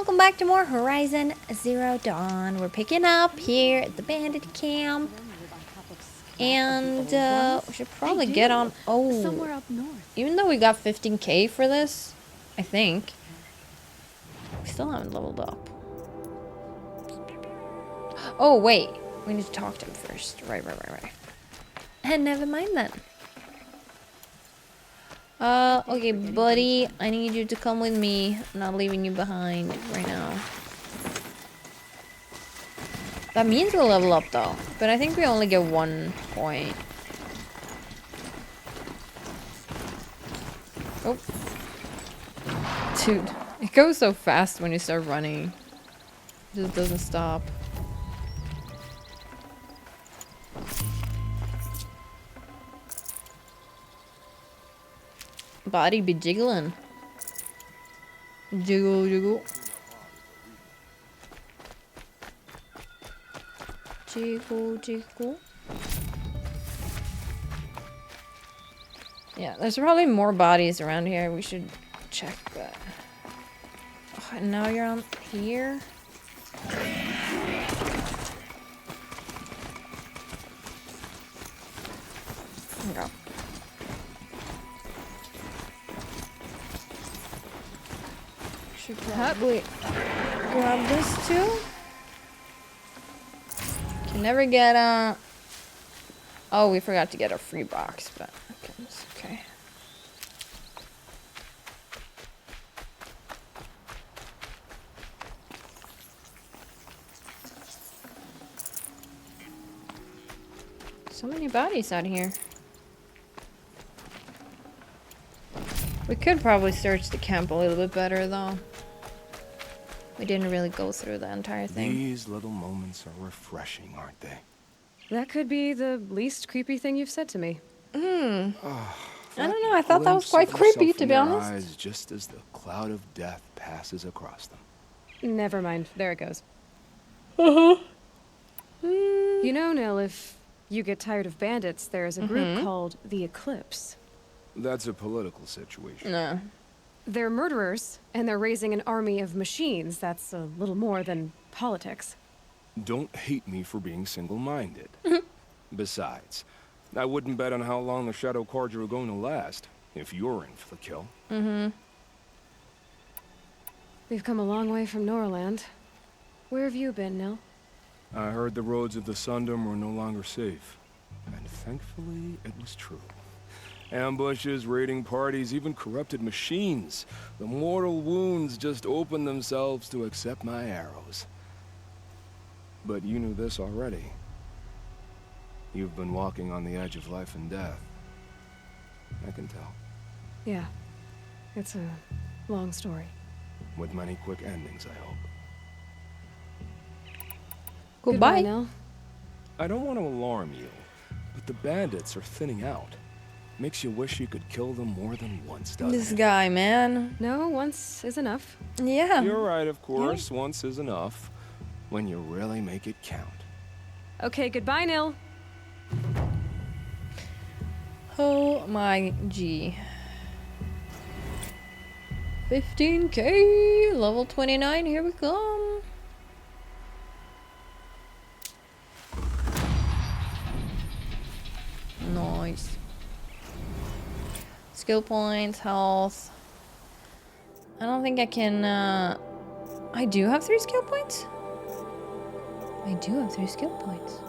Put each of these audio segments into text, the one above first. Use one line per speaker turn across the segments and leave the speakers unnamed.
welcome back to more Horizon Zero Dawn. We're picking up here at the bandit camp. And we should probably get on... Oh,
somewhere up north.
Even though we got 15k for this, I think, we still haven't leveled up. Oh, wait. We need to talk to him first. Right. And never mind then. Okay, buddy. I need you to come with me. I'm not leaving you behind right now. That means we'll level up though. But I think we only get 1 point. Oh. Dude, it goes so fast when you start running. It just doesn't stop. Body be jiggling. Jiggle. Jiggle. Yeah, there's probably more bodies around here. We should check that. Oh, and now you're on here? No. Should probably grab this too. Can never get Oh, we forgot to get a free box, but okay, it's okay. So many bodies out here. We could probably search the camp a little bit better, though. We didn't really go through the entire thing.
These little moments are refreshing, aren't they?
That could be the least creepy thing you've said to me.
I don't know, I thought that was quite creepy, to be honest.
Eyes just as the cloud of death passes across them.
Never mind. There it goes.
Uh-huh.
You know, Nil, if you get tired of bandits, there's a group called the Eclipse.
That's a political situation.
No.
They're murderers, and they're raising an army of machines. That's a little more than politics.
Don't hate me for being single-minded. Besides, I wouldn't bet on how long the Shadow Carja are going to last, if you're in for the kill.
We've come a long way from Norland. Where have you been, Nil?
I heard the roads of the Sundom were no longer safe. And thankfully, it was true. Ambushes, raiding parties, even corrupted machines. The mortal wounds just opened themselves to accept my arrows. But you knew this already. You've been walking on the edge of life and death. I can tell.
Yeah. It's a long story.
With many quick endings, I hope.
Goodbye.
Nil.
I don't want to alarm you, but the bandits are thinning out. Makes you wish you could kill them more than once, doesn't
This
it?
guy, man.
No, once is enough.
Yeah.
You're right, of course. Once is enough. When you really make it count.
Okay, goodbye, Nil.
Oh my G. 15k, level 29, here we come. Nice. Skill points, health. I don't think I can, I do have 3 skill points? I do have 3 skill points.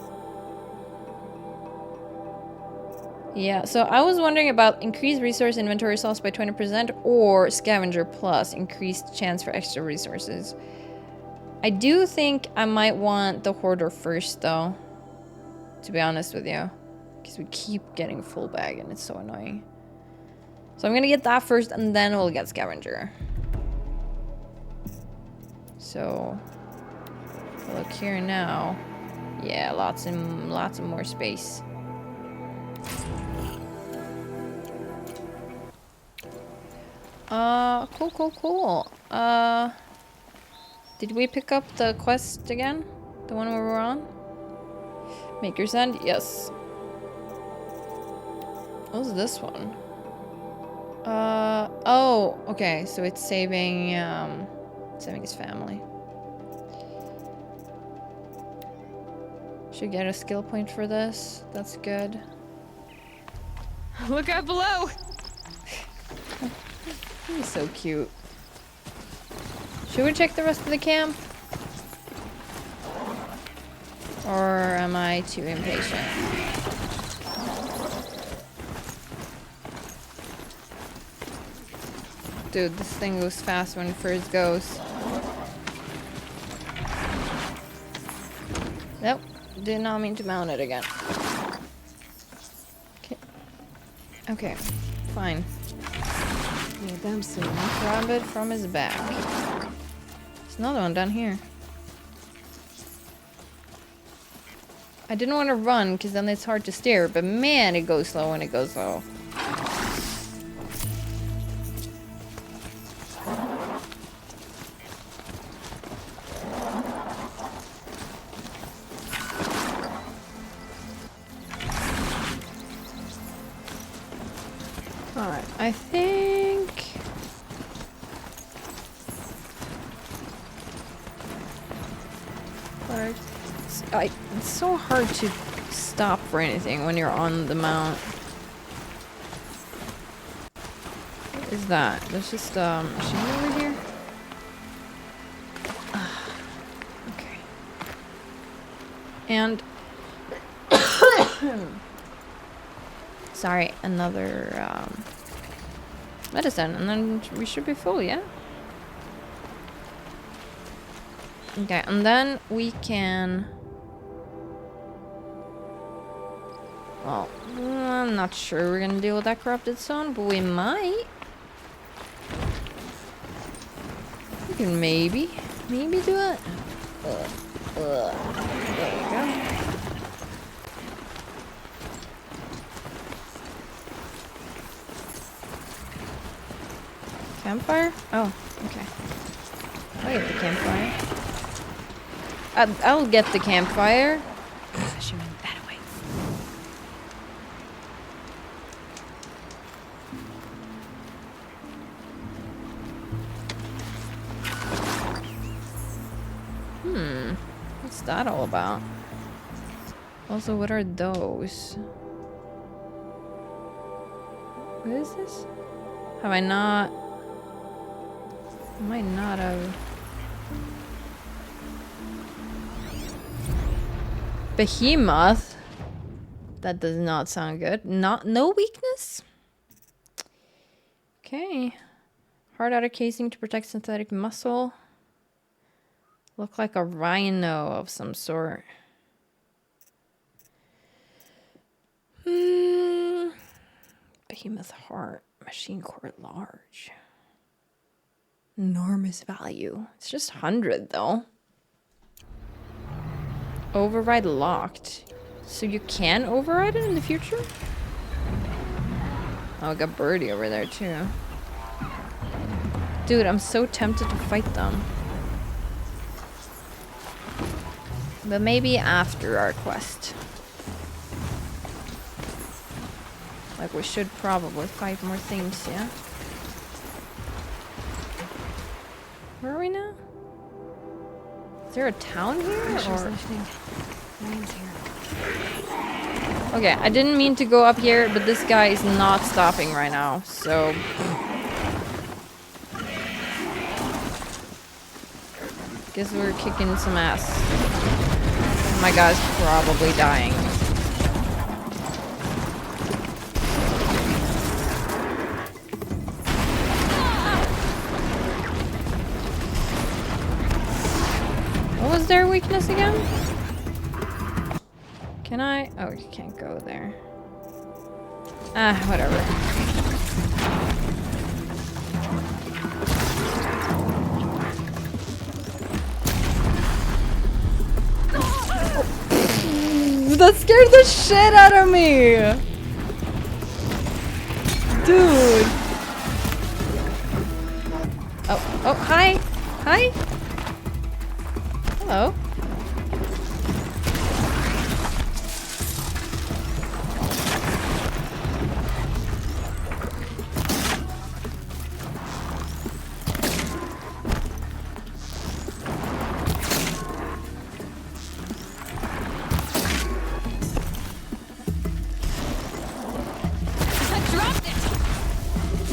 Yeah, so I was wondering about increased resource inventory slots by 20% or scavenger plus increased chance for extra resources. I do think I might want the hoarder first though, to be honest with you, because we keep getting full bag and it's so annoying. So I'm gonna get that first and then we'll get scavenger. So look here now. Yeah, lots of more space. Cool. Did we pick up the quest again? The one where we're on? Maker's End? Yes. What was this one? Oh, okay, so it's saving, Saving his family. Should get a skill point for this. That's good.
Look out below!
He's so cute. Should we check the rest of the camp? Or am I too impatient? Dude, this thing goes fast when it first goes. Nope. Did not mean to mount it again. Okay. Okay. Fine.
Yeah, them soon.
Grab it from his back. There's another one down here. I didn't want to run because then it's hard to steer, but man, it goes slow when it goes slow. Alright, I think... It's so hard to stop for anything when you're on the mount. What is that? There's just a machine over here? Okay. And... Sorry, another medicine, and then we should be full, yeah? Okay, and then we can... Well, I'm not sure we're gonna deal with that corrupted zone, but we might. We can maybe do it. There you go. Campfire? Oh, okay. I'll get the campfire. I'll get the campfire.
She went that way.
What's that all about? Also, what are those? What is this? Have I not... I might not have... Behemoth? That does not sound good. No weakness? Okay. Hard outer casing to protect synthetic muscle. Look like a rhino of some sort. Behemoth heart. Machine core large. Enormous value. It's just 100 though. Override locked. So you can override it in the future? Oh, I got Birdie over there too. Dude, I'm so tempted to fight them. But maybe after our quest. Like, we should probably fight more things, yeah? Where are we now? Is there a town here?
She's
Or...
listening. Ryan's here.
Okay, I didn't mean to go up here, but this guy is not stopping right now, so... Guess we're kicking some ass. My guy's probably dying. What was their weakness again? Can I? Oh, you can't go there. Ah, whatever. That scared the shit out of me! Dude! Oh, hi! Hi! Hello.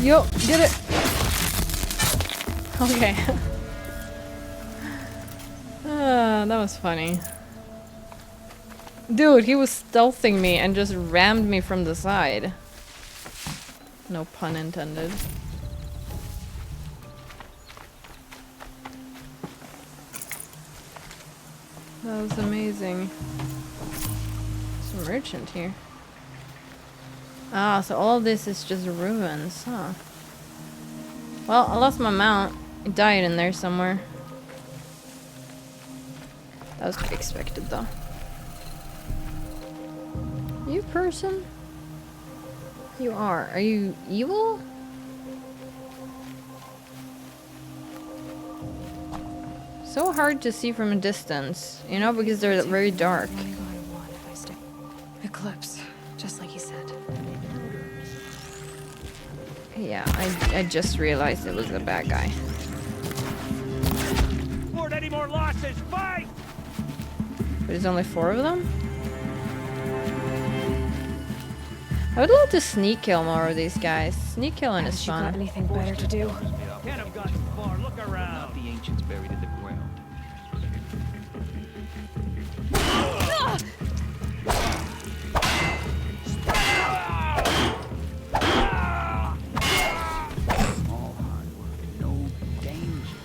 Yo, get it. Okay. That was funny. Dude, he was stealthing me and just rammed me from the side. No pun intended. That was amazing. There's a merchant here. Ah, so all of this is just ruins, huh? Well, I lost my mount. It died in there somewhere. That was to be expected, though. You person? You are. Are you evil? So hard to see from a distance, you know, because they're very dark.
I'm only going to want if I stay. Eclipse, just like he said.
Yeah, I just realized it was a bad guy.
Afford any more losses, fight!
But there's only 4 of them? I would love to sneak kill more of these guys. Sneak killing is
Haven't you got
fun.
anything better to do?
Can't have gotten far, look around.
The ancients buried in the ground. All hard work, no danger.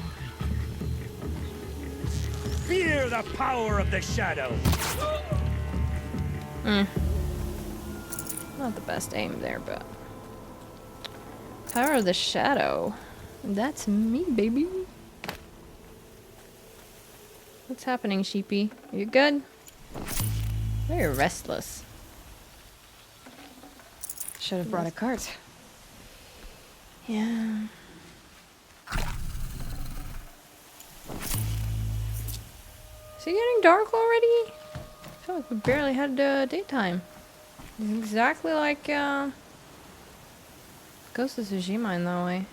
Fear the power of the shadow!
Not the best aim there, but... Power of the Shadow. That's me, baby. What's happening, sheepy? You good? Very restless.
Should have brought a cart.
Yeah. Is it getting dark already? I feel like we barely had daytime. It's exactly like Ghost of Tsushima in that way.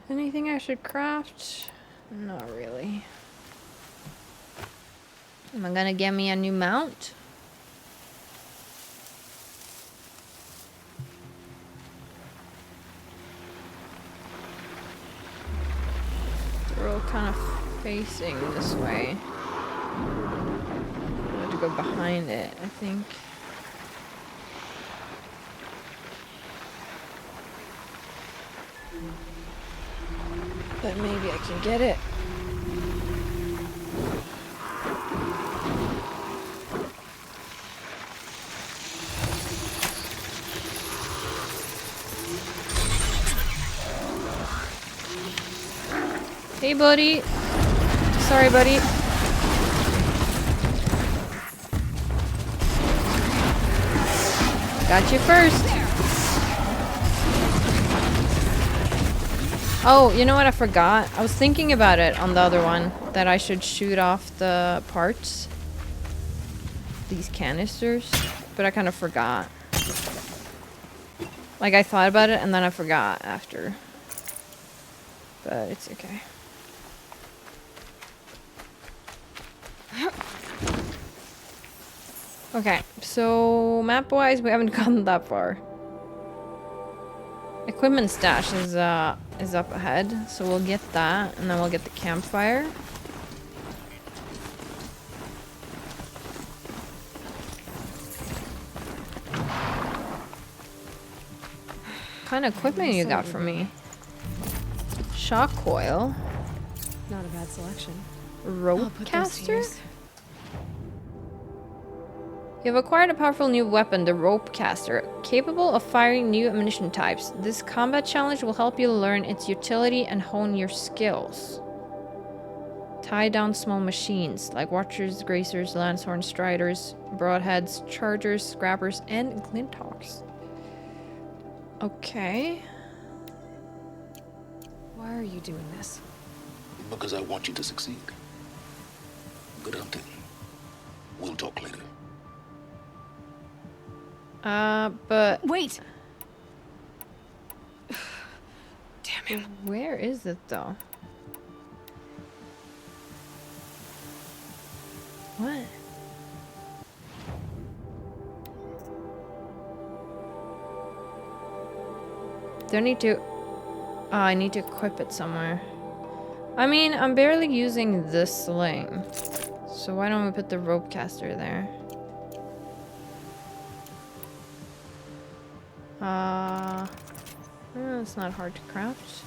Anything I should craft? Not really. Am I gonna get me a new mount? We're all kind of facing this way. I have to go behind it, I think. But maybe I can get it. Hey, buddy. Sorry, buddy. Got you first. Oh, you know what I forgot? I was thinking about it on the other one, that I should shoot off the parts. These canisters. But I kind of forgot. Like, I thought about it and then I forgot after. But it's okay. Okay, so map-wise, we haven't gotten that far. Equipment stash is up ahead, so we'll get that, and then we'll get the campfire. What kind of equipment you got for me? Shock coil,
Not a bad selection.
rope
I'll put those to
caster.
use.
You have acquired a powerful new weapon, the Rope Caster, capable of firing new ammunition types. This combat challenge will help you learn its utility and hone your skills. Tie down small machines like Watchers, Gracers, Lancehorn, Striders, Broadheads, Chargers, Scrappers, and Glinthawks. Okay.
Why are you doing this?
Because I want you to succeed. Good hunting. We'll talk later.
But
Wait! Damn him.
where is it though? What? Do I need to... I need to equip it somewhere. I mean, I'm barely using this sling. So why don't we put the rope caster there? It's not hard to craft.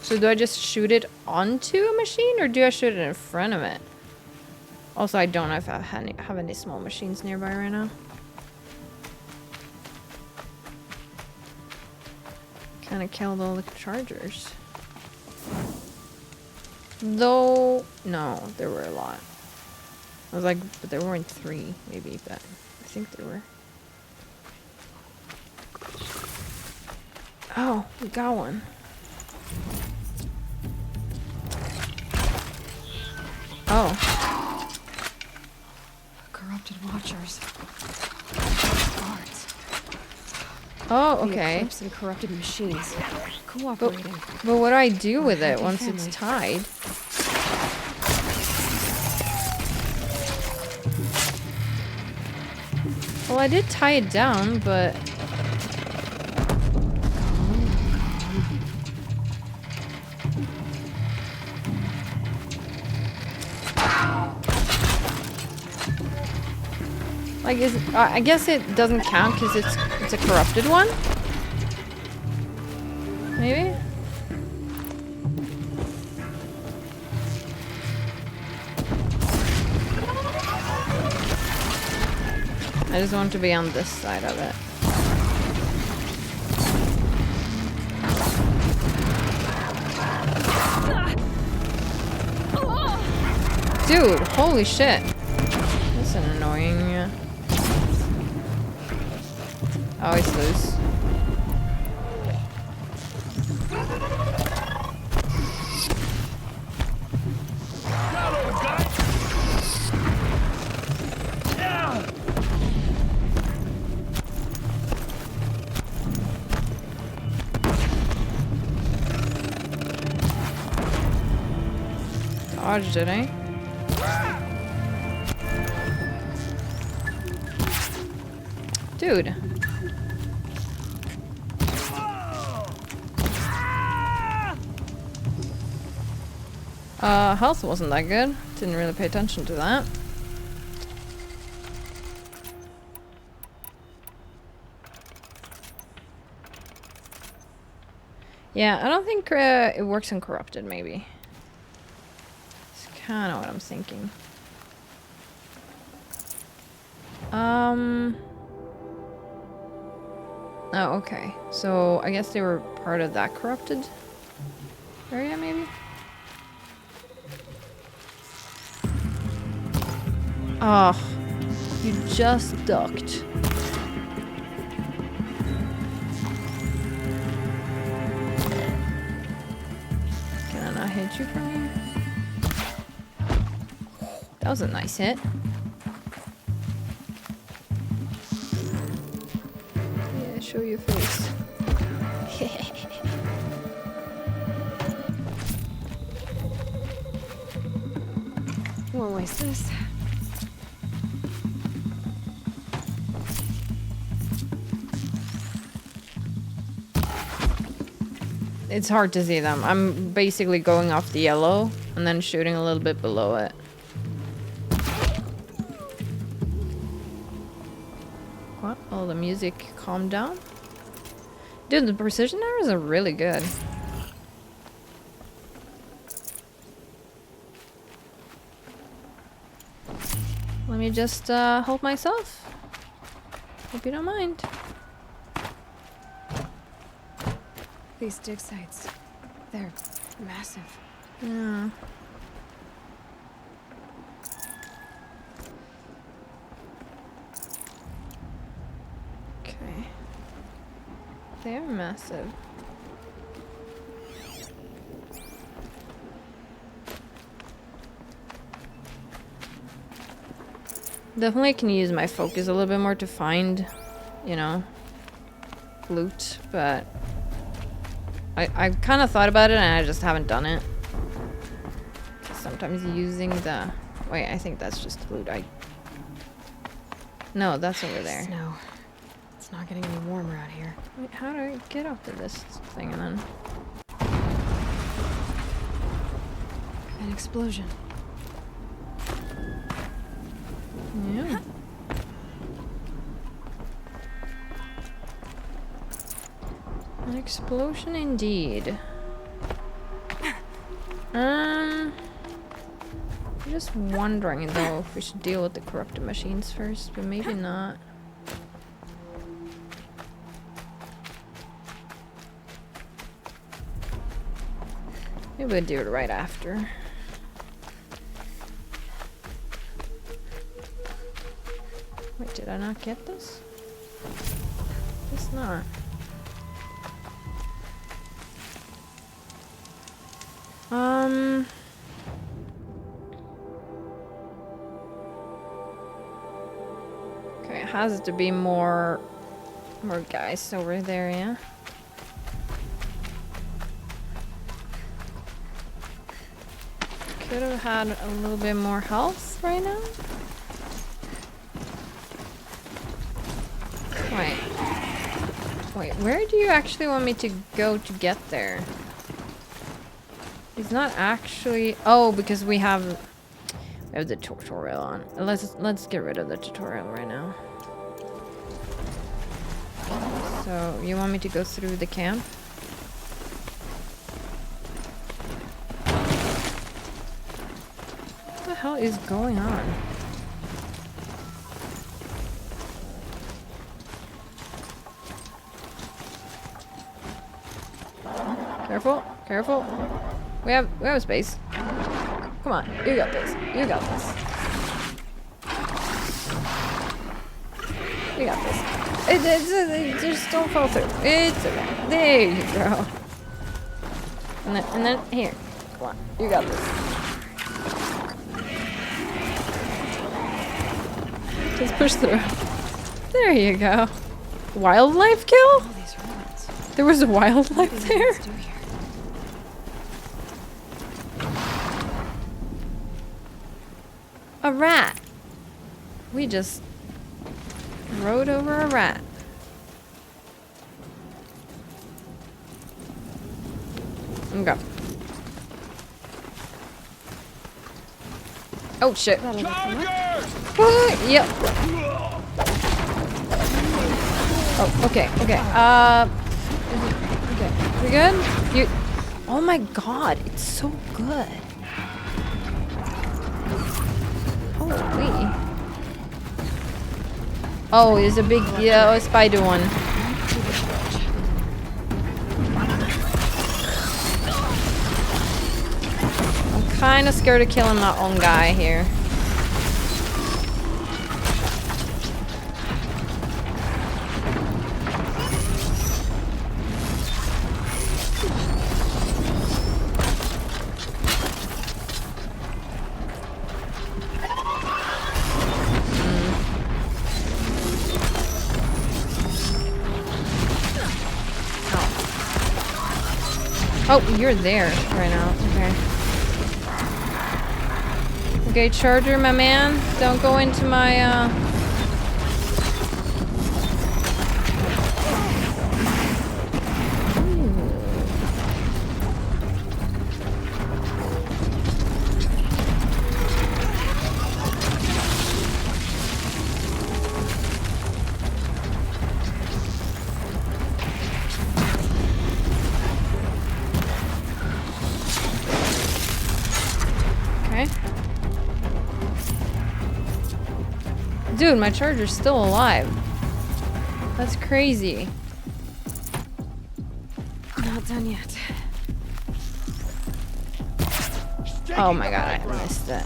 So do I just shoot it onto a machine, or do I shoot it in front of it? Also, I don't know if I have any small machines nearby right now. Kind of killed all the chargers. Though, no, there were a lot. I was like, but there weren't 3, maybe, but I think there were. Oh, we got one. Oh.
Corrupted watchers. Guards.
Oh,
The
okay.
Eclipse and corrupted machines. Cooperating.
But what do I do with it
Happy
once it's
family.
tied? Well, I did tie it down, but... Like, I guess it doesn't count because it's a corrupted one? Maybe? I just want to be on this side of it. Dude, holy shit. That's an annoying... Oh, he's loose. Dodged it, eh? Dude. Health wasn't that good. Didn't really pay attention to that. Yeah, I don't think it works on corrupted, maybe. It's kind of what I'm thinking. Oh, okay. So, I guess they were part of that corrupted area, maybe? Oh, you just ducked. Can I not hit you from here? That was a nice hit. Yeah, show your face.
Won't waste this.
It's hard to see them. I'm basically going off the yellow and then shooting a little bit below it. What? Oh, the music calmed down? Dude, the precision arrows are really good. Let me just help myself. Hope you don't mind.
These dig sites, they're massive.
Yeah. Okay. They're massive. Definitely can use my focus a little bit more to find, you know, loot, but I kind of thought about it and I just haven't done it. Sometimes using the... Wait, I think that's just loot. No, that's over there.
Snow. It's It's not getting any warmer out here.
Wait, how do I get up to this thing and then?
An explosion.
Yeah. An explosion indeed. I'm just wondering though if we should deal with the corrupted machines first, but maybe not. Maybe we'll do it right after. Wait, did I not get this? It's not. Okay, it has to be more guys over there, yeah? Could have had a little bit more health right now. Wait, where do you actually want me to go to get there? It's not actually... Oh, because we have the tutorial on. Let's get rid of the tutorial right now. So, you want me to go through the camp? What the hell is going on? Careful, careful. We have space. Come on, you got this. You got this. You got this. Just don't fall through. It's okay. There you go. And then here. Come on, you got this. Just push through. There you go. Wildlife kill?
All these ruins.
There was a wildlife there?
Let's do here.
A rat. We just rode over a rat. Okay. Oh shit.
That'll look enough.
Yep. Oh, okay, okay. Okay. We good? You. Oh my god, it's so good. Holy. Oh, there's a big spider one. I'm kind of scared of killing my own guy here. Oh, you're there right now. Okay. Okay, Charger, my man. Don't go into my, Dude, my charger's still alive. That's crazy.
Not done yet.
Oh my god, I missed it.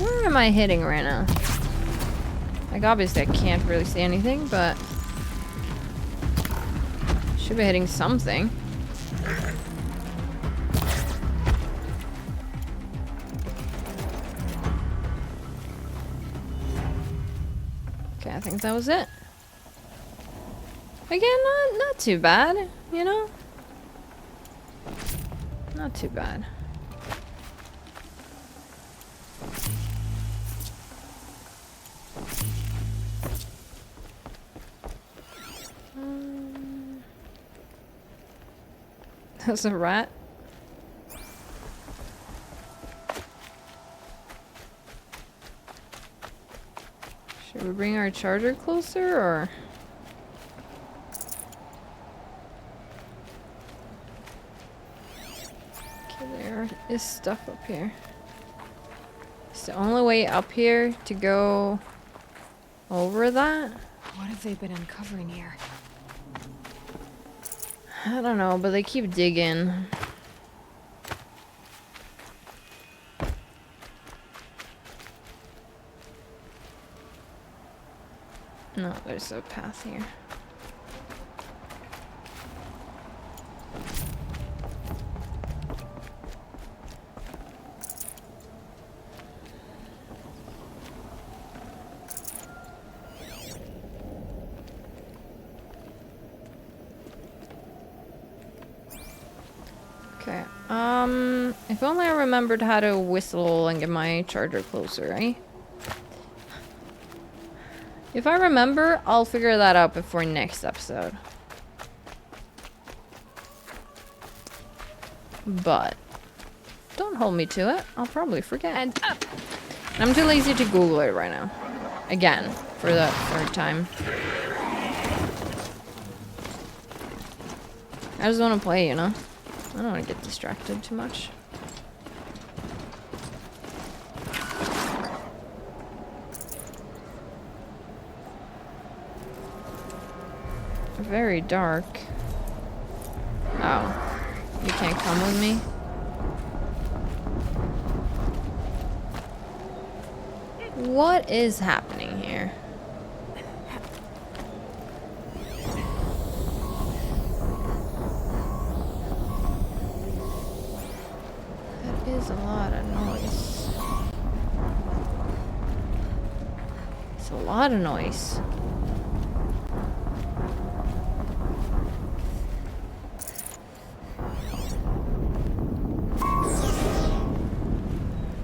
Where am I hitting right now? Like, obviously I can't really see anything, but should be hitting something. Okay, I think that was it. Again, not too bad, you know? Not too bad. That's a rat. Should we bring our charger closer, or? Okay, there is stuff up here. It's the only way up here to go over that?
What have they been uncovering here?
I don't know, but they keep digging. No, there's a path here. Okay, if only I remembered how to whistle and get my charger closer, right? If I remember, I'll figure that out before next episode. But don't hold me to it. I'll probably forget.
And up!
And I'm too lazy to Google it right now. Again, for the third time. I just want to play, you know? I don't want to get distracted too much. Very dark. Oh. You can't come with me? What is happening here? That is a lot of noise. It's a lot of noise.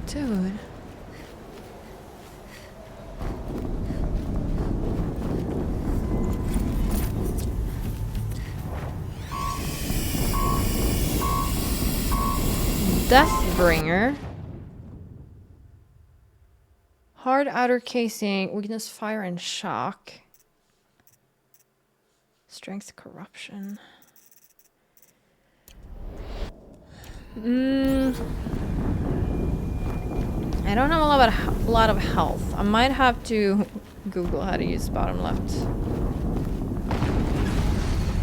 Dude. Deathbringer. Hard outer casing, weakness, fire, and shock. Strength, corruption. I don't have a lot of health. I might have to Google how to use bottom left.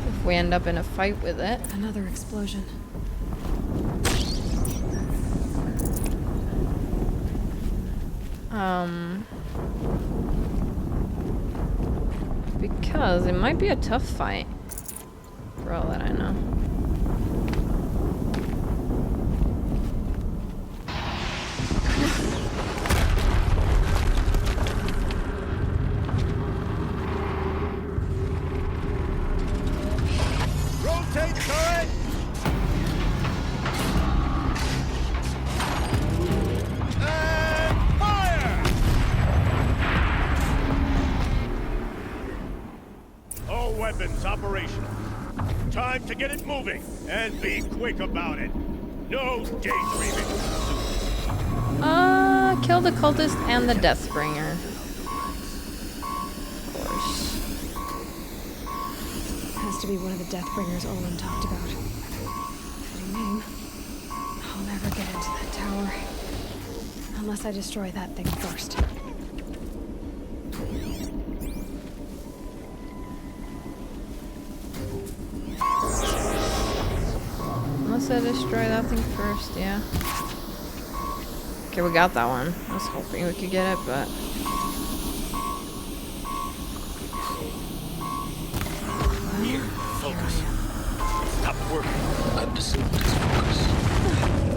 If we end up in a fight with it.
Another explosion.
Because it might be a tough fight. For all that I know.
Rotate turret! And fire! All weapons operational. Time to get it moving, and be quick about it. No daydreaming.
Kill the cultist and the Deathbringer. Of course.
Has to be one of the Deathbringers Olin talked about. Fitting name. I'll never get into that tower. Unless I destroy that thing first.
Unless I destroy that thing first, yeah. Okay, we got that one. I was hoping we could get it, but...
Here, focus.
Stop working.
I've disabled his focus.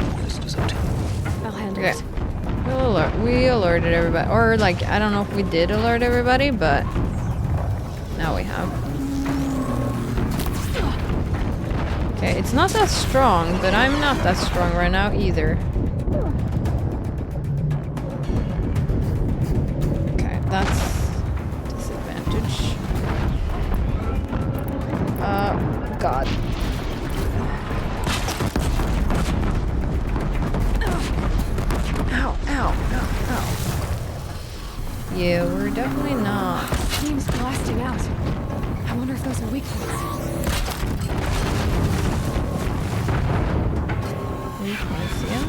The rest is up to you.
I'll handle
Okay.
it.
We alerted everybody. Or, like, I don't know if we did alert everybody, but... Now we have. Okay, it's not that strong, but I'm not that strong right now either. Okay, that's disadvantage. God. Ow, ow, ow, ow. Yeah, we're definitely not.
Beam's blasting out. I wonder if those are weak points.
Weak points, yeah.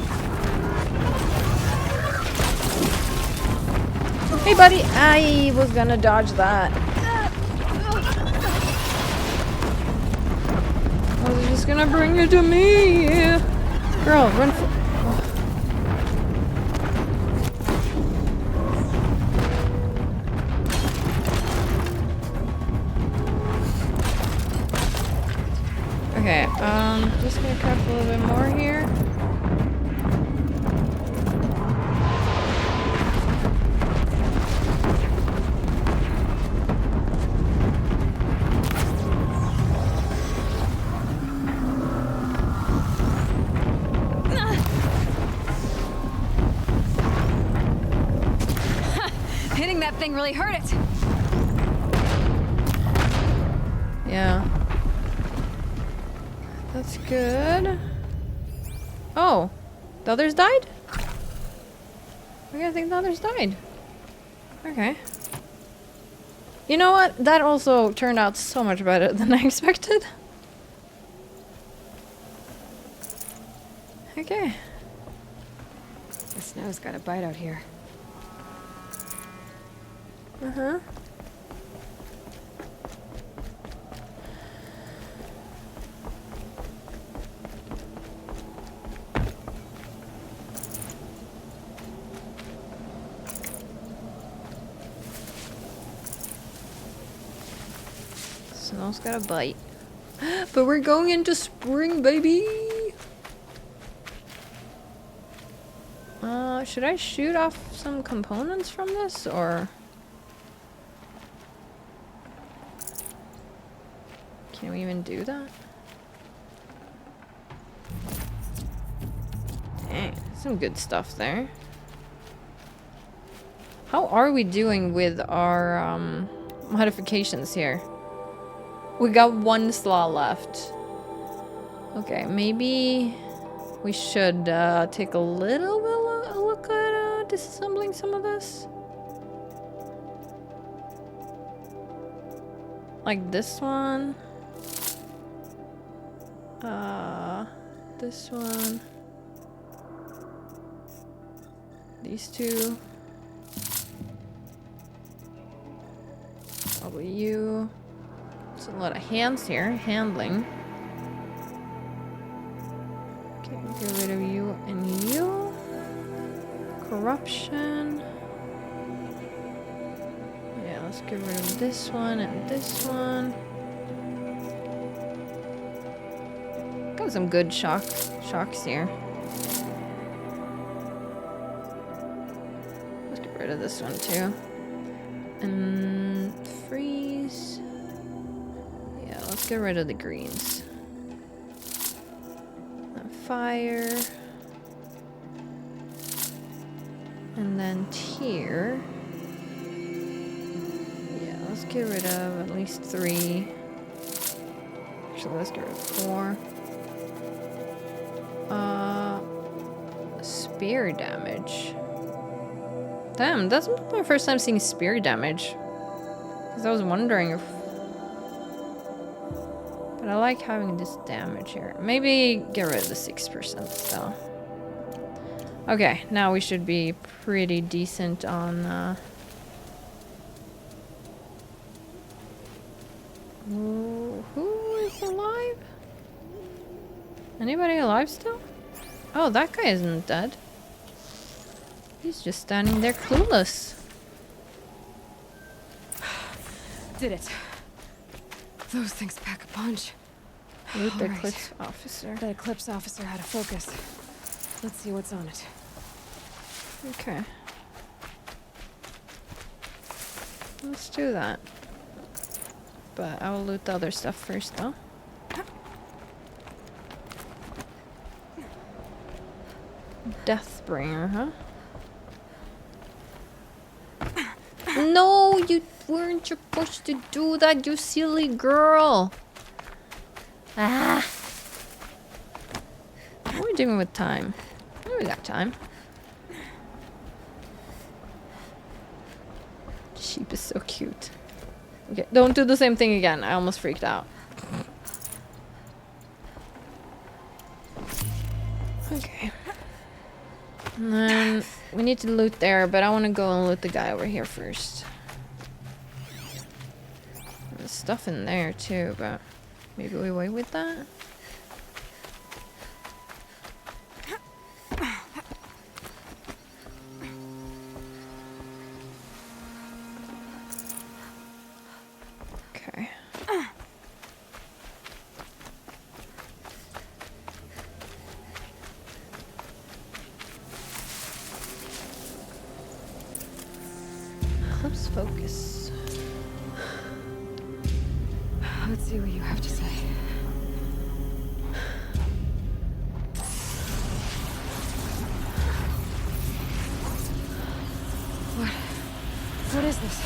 Hey, buddy! I was gonna dodge that. I was just gonna bring you to me! Girl, run for... Okay, just gonna craft a little bit more here.
Hitting that thing really hurt it.
Yeah. That's good. Oh, the others died? Okay, I think the others died. Okay. You know what? That also turned out so much better than I expected. Okay.
The snow's got a bite out here.
Uh-huh. Snow's got a bite. But we're going into spring, baby! Should I shoot off some components from this, or...? Can we even do that? Dang, some good stuff there. How are we doing with our modifications here? We got one slaw left. Okay, maybe we should take a little bit a look at disassembling some of this. Like this one. This one. These two. Probably you. There's a lot of hands here. Handling. Okay, get rid of you and you. Corruption. Yeah, let's get rid of this one and this one. Got some good shocks here. Let's get rid of this one too. And freeze. Yeah, let's get rid of the greens. And fire. And then tier. Yeah, let's get rid of at least 3. Actually, let's get rid of 4. Spear damage. Damn, that's my first time seeing spear damage. Because I was wondering if... But I like having this damage here. Maybe get rid of the 6% still. Okay, now we should be pretty decent on... Who is alive? Anybody alive still? Oh, that guy isn't dead. He's just standing there clueless.
Did it. Those things pack a punch.
Loot the
Alright.
Eclipse officer.
The Eclipse officer had a focus. Let's see what's on it.
Okay. Let's do that. But I will loot the other stuff first, though. Deathbringer, huh? No, you weren't supposed to do that, you silly girl. Ah. What are we doing with time? Oh, we got time. Sheep is so cute. Okay, don't do the same thing again. I almost freaked out. Okay. And then we need to loot there, but I want to go and loot the guy over here first. There's stuff in there too, but maybe we wait with that? Okay. Let's focus.
Let's see what you have to say. What is this?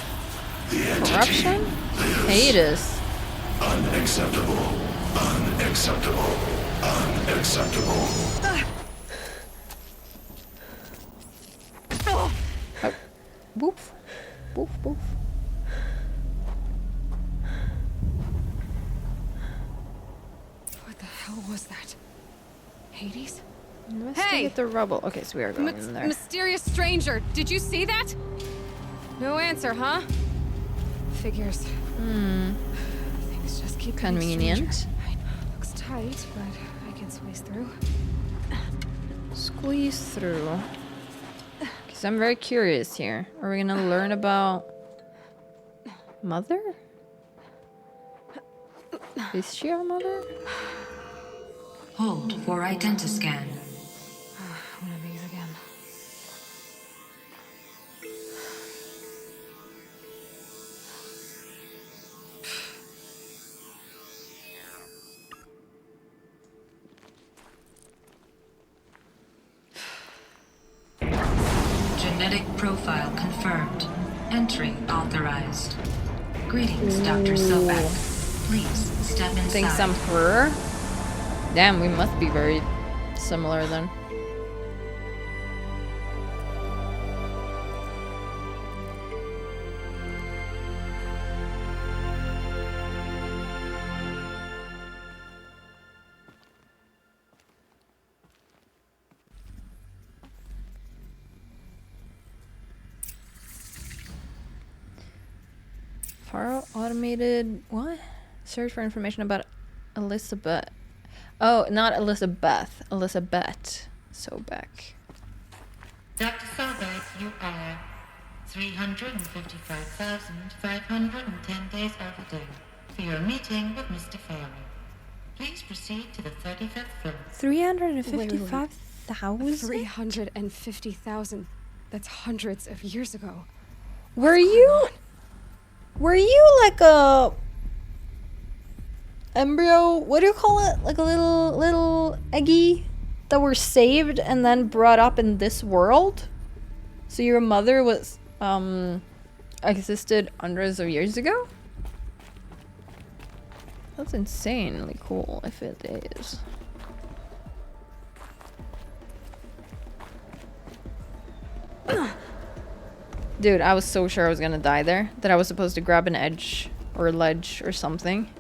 Corruption? Hiatus.
Unacceptable. Unacceptable. Unacceptable.
Woof. Woof, woof.
What the hell was that? Hades?
Investigate the rubble. Okay, so we are going in there.
Mysterious stranger, did you see that? No answer, huh? Figures. Things just keep getting
Convenient.
stranger. Looks tight, but I can squeeze through.
Squeeze through. Because I'm very curious here. Are we gonna learn about Mother? Is she our mother?
Hold for identiscan.
One of these again.
Genetic profile confirmed. Entry authorized. Greetings, Dr. Sobek. Please step inside.
Thinks I'm her? Damn, we must be very similar then. Faro automated what? Search for information about Elizabeth. Oh, not Elizabeth. Elizabeth Sobek.
Dr. Sobek, you are 355,510 days overdue for your meeting with Mr. Farrow. Please proceed to the 35th floor.
355,000?
350,000. That's hundreds of years ago.
Were you like a embryo? What do you call it? Like a little eggy that were saved and then brought up in this world? So your mother was existed hundreds of years ago? That's insanely cool if it is. Dude, I was so sure I was gonna die there. That I was supposed to grab an edge or a ledge or something.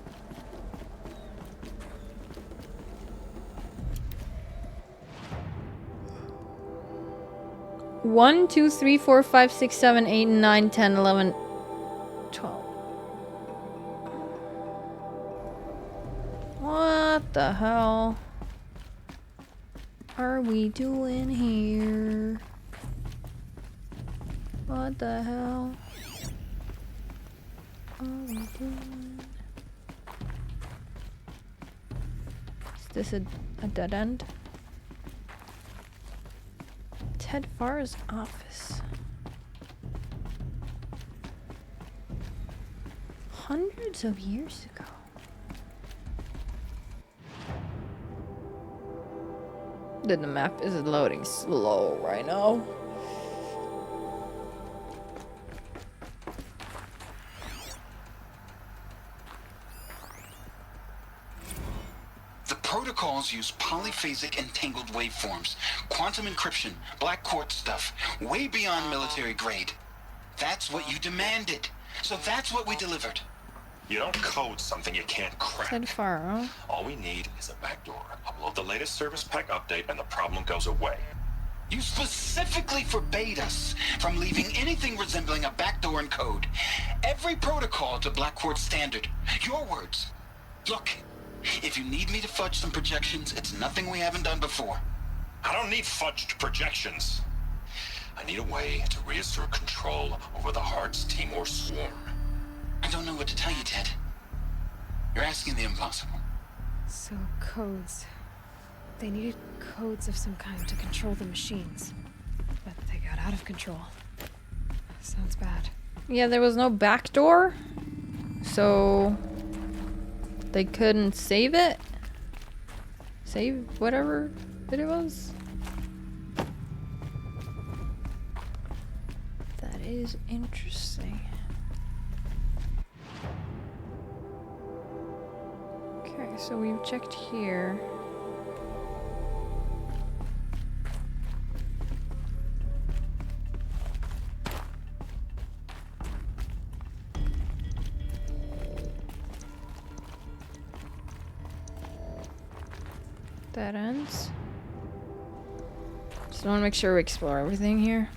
One, 2, 3, 4, 5, 6, 7, 8, 9, 10, 11, 12. What the hell are we doing here? What the hell are we doing? Is this a dead end? Ted Farr's office. Hundreds of years ago. Then the map is loading slow right now.
The protocols use polyphasic entangled waveforms, quantum encryption, black quartz stuff, way beyond military grade. That's what you demanded. So that's what we delivered.
You don't code something you can't crack.
Said far, huh?
All we need is a backdoor. Upload the latest service pack update and the problem goes away.
You specifically forbade us from leaving anything resembling a backdoor in code. Every protocol to Black Quartz standard. Your words. Look, if you need me to fudge some projections, it's nothing we haven't done before.
I don't need fudged projections. I need a way to reassert control over the Heart's Timor swarm.
I don't know what to tell you, Ted. You're asking the impossible.
So, codes. They needed codes of some kind to control the machines. But they got out of control. Sounds bad.
Yeah, there was no backdoor, so they couldn't save it. Save whatever it was. That is interesting. Okay, so we've checked here. That ends. Just want to make sure we explore everything here.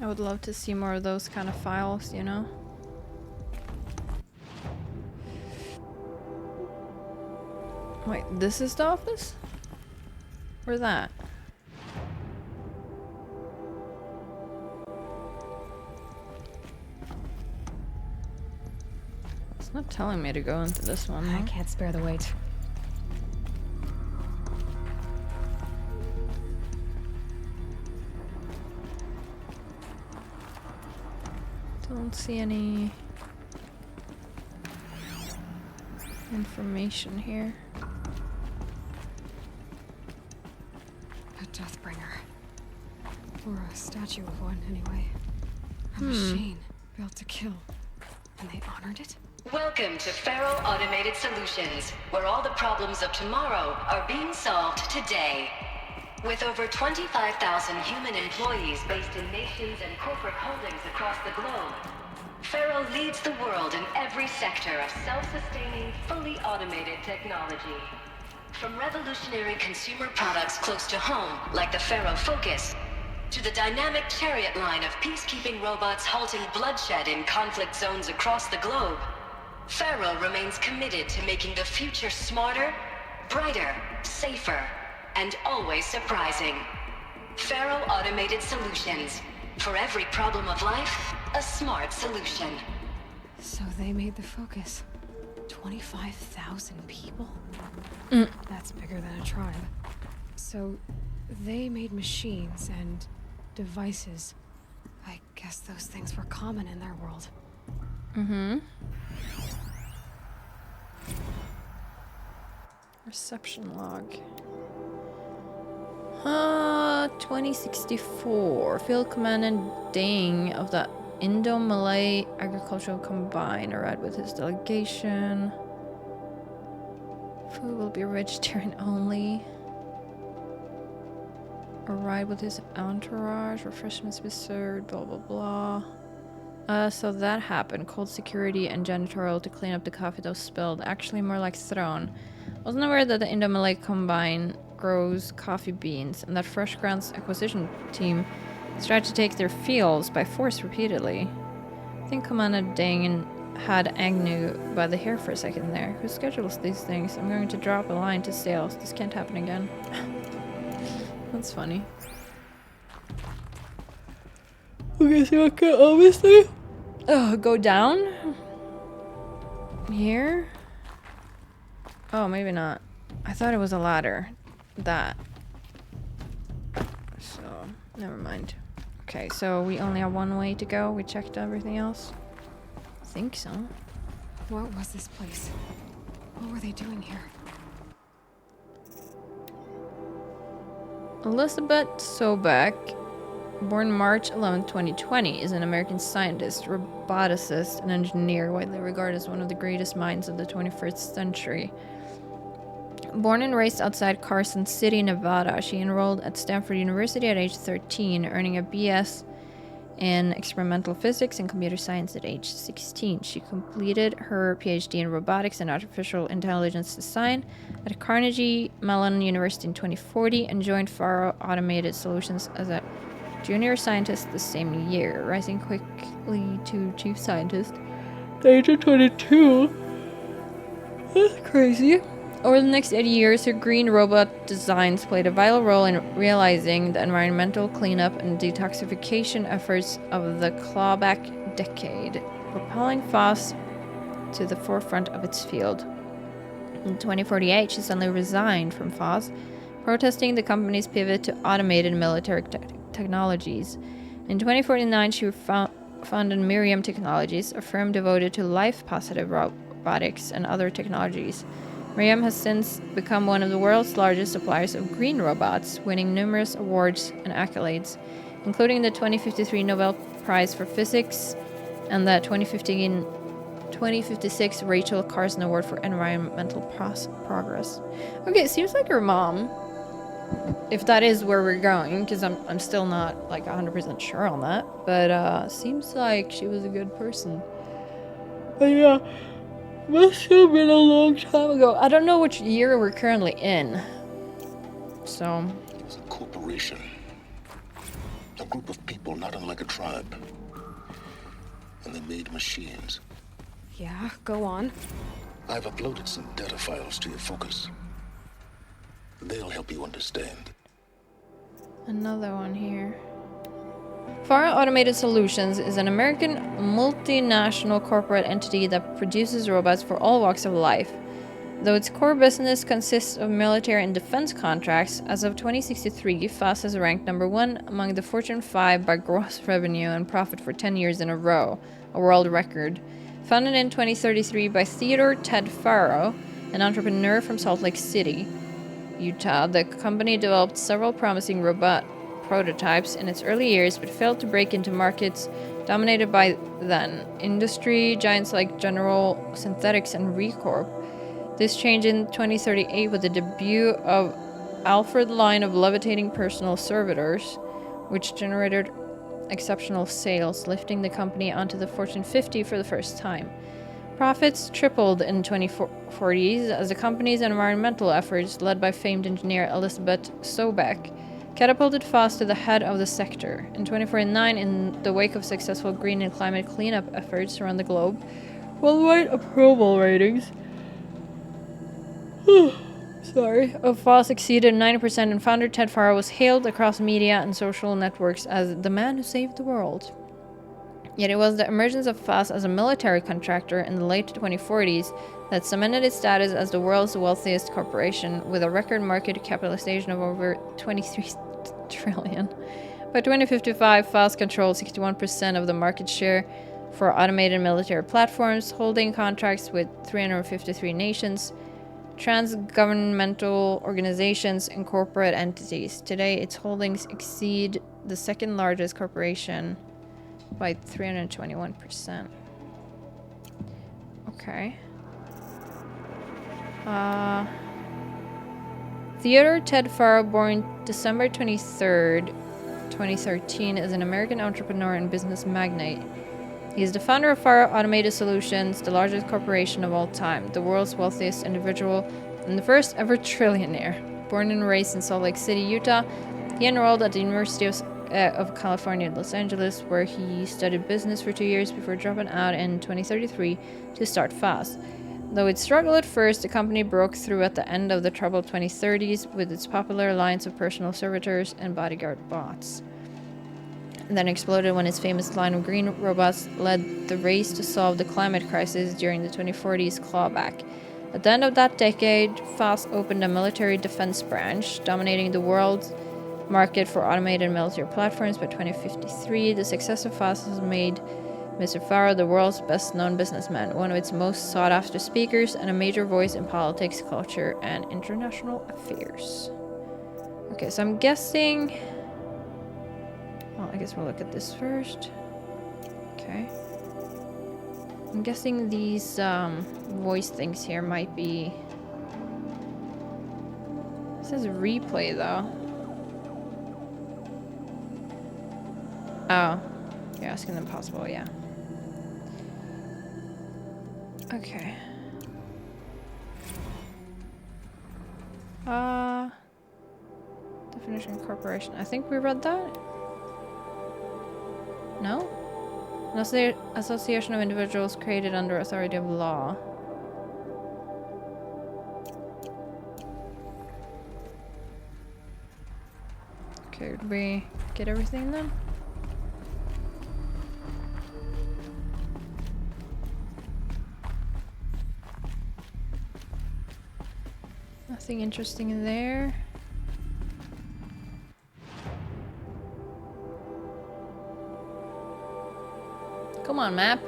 I would love to see more of those kind of files, you know? Wait, this is the office? Where's that? It's not telling me to go into this one,
I
huh?
can't spare the wait.
Don't see any information here.
A Deathbringer. Or a statue of one, anyway. A machine built to kill. And they honored it?
Welcome to Faro Automated Solutions, where all the problems of tomorrow are being solved today. With over 25,000 human employees based in nations and corporate holdings across the globe, Faro leads the world in every sector of self-sustaining, fully automated technology. From revolutionary consumer products close to home, like the Faro Focus, to the dynamic Chariot line of peacekeeping robots halting bloodshed in conflict zones across the globe, Faro remains committed to making the future smarter, brighter, safer, and always surprising. Faro Automated Solutions. For every problem of life, a smart solution.
So they made the Focus. 25,000 people? That's bigger than a tribe. So they made machines and devices. I guess those things were common in their world.
Mm-hmm. Reception log. 2064. Field Commandant Ding of the Indo-Malay Agricultural Combine arrived with his delegation. Food will be vegetarian only. Arrived with his entourage. Refreshments be served. Blah blah blah. So that happened. Cold security and janitorial to clean up the coffee that was spilled. Actually, more like thrown. Wasn't aware that the Indo-Malay Combine grows coffee beans and that Fresh Grounds acquisition team has tried to take their fields by force repeatedly. I think Commander Dang had Agnew by the hair for a second there. Who schedules these things? I'm going to drop a line to sales. This can't happen again. That's funny. Okay, so I can obviously go down here. Oh, maybe not. I thought it was a ladder. That. So, never mind. Okay, so we only have one way to go. We checked everything else. think so.
What was this place? What were they doing here?
Elizabeth Sobek, born March 11, 2020, is an American scientist, roboticist, and engineer widely regarded as one of the greatest minds of the 21st century. Born and raised outside Carson City, Nevada, she enrolled at Stanford University at age 13, earning a BS in experimental physics and computer science at age 16. She completed her PhD in robotics and artificial intelligence design at Carnegie Mellon University in 2040 and joined Faro Automated Solutions as a junior scientist the same year, rising quickly to chief scientist at the age of 22. That's crazy. Over the next 80 years, her green robot designs played a vital role in realizing the environmental cleanup and detoxification efforts of the clawback decade, propelling FOSS to the forefront of its field. In 2048, she suddenly resigned from FOSS, protesting the company's pivot to automated military technologies. In 2049, she founded Miriam Technologies, a firm devoted to life-positive robotics and other technologies. Miriam has since become one of the world's largest suppliers of green robots, winning numerous awards and accolades, including the 2053 Nobel Prize for Physics and the 2056 Rachel Carson Award for Environmental Progress. Okay, it seems like her mom, if that is where we're going, because I'm still not like 100% sure on that, but seems like she was a good person. But yeah. Must have been a long time ago. I don't know which year we're currently in. So.
It was a corporation. A group of people not unlike a tribe. And they made machines.
Yeah, go on.
I've uploaded some data files to your focus. They'll help you understand.
Another one here. Faro Automated Solutions is an American multinational corporate entity that produces robots for all walks of life. Though its core business consists of military and defense contracts, as of 2063, FOSS has ranked number 1 among the Fortune 5 by gross revenue and profit for 10 years in a row, a world record. Founded in 2033 by Theodore Ted Faro, an entrepreneur from Salt Lake City, Utah, the company developed several promising robot prototypes in its early years, but failed to break into markets dominated by then industry giants like General Synthetics and Recorp. This changed in 2038 with the debut of Alfred line of levitating personal servitors, which generated exceptional sales, lifting the company onto the Fortune 50 for the first time. Profits tripled in 2040s as the company's environmental efforts, led by famed engineer Elizabeth Sobek, catapulted FOSS to the head of the sector. In 2049, in the wake of successful green and climate cleanup efforts around the globe, worldwide approval ratings of FOSS exceeded 90%, and founder Ted Faro was hailed across media and social networks as the man who saved the world. Yet it was the emergence of FOSS as a military contractor in the late 2040s that cemented its status as the world's wealthiest corporation, with a record market capitalization of over 23 trillion. By 2055, FOSS controlled 61% of the market share for automated military platforms, holding contracts with 353 nations, trans-governmental organizations, and corporate entities. Today, its holdings exceed the second largest corporation by 321%. Okay. Theodore Ted Faro, born December 23rd, 2013, is an American entrepreneur and business magnate. He is the founder of Faro Automated Solutions, the largest corporation of all time, the world's wealthiest individual, and the first ever trillionaire. Born and raised in Salt Lake City, Utah, he enrolled at the University of California in Los Angeles, where he studied business for 2 years before dropping out in 2033 to start FOSS. Though it struggled at first, the company broke through at the end of the troubled 2030s with its popular lines of personal servitors and bodyguard bots. And then exploded when its famous line of green robots led the race to solve the climate crisis during the 2040s clawback. At the end of that decade, FOSS opened a military defense branch, dominating the world's market for automated military platforms. By 2053, the success of FOSS has made Mr. Farrow, the world's best-known businessman, one of its most sought-after speakers, and a major voice in politics, culture, and international affairs. Okay, so I'm guessing... Well, I guess we'll look at this first. Okay. I'm guessing these voice things here might be... It says replay, though. Oh. You're asking them possible, yeah. Okay. Definition of corporation. I think we read that. No? An association of individuals created under authority of law. Okay, did we get everything then? Nothing interesting in there. Come on, map.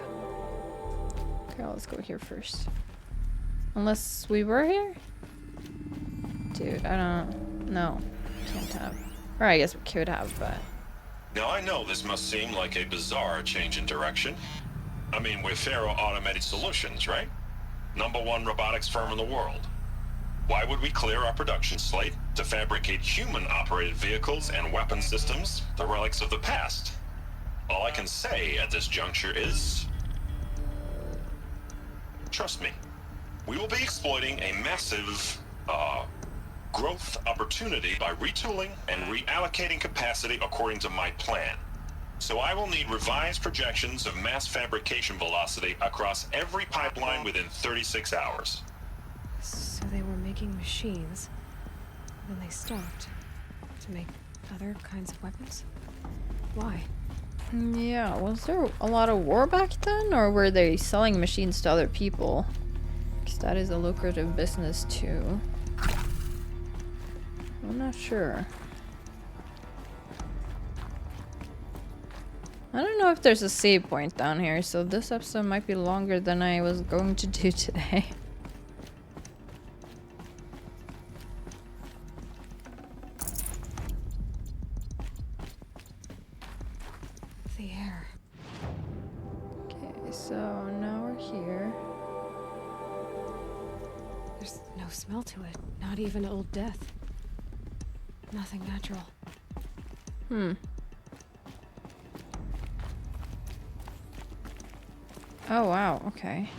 Okay, let's go here first. Unless we were here? Dude, I don't... No. Can't have. Or I guess we could have, but...
Now I know this must seem like a bizarre change in direction. I mean, we're Faro Automated Solutions, right? #1 robotics firm in the world. Why would we clear our production slate to fabricate human-operated vehicles and weapon systems, the relics of the past? All I can say at this juncture is... Trust me, we will be exploiting a massive, growth opportunity by retooling and reallocating capacity according to my plan. So I will need revised projections of mass fabrication velocity across every pipeline within 36 hours.
So they were making machines, then they stopped to make other kinds of weapons? Why?
Yeah, was there a lot of war back then, or were they selling machines to other people? Because that is a lucrative business too. I'm not sure. I don't know if there's a save point down here, so this episode might be longer than I was going to do today.
The air.
Okay, so now we're here.
There's no smell to it. Not even Old Death. Nothing natural.
Oh wow, okay.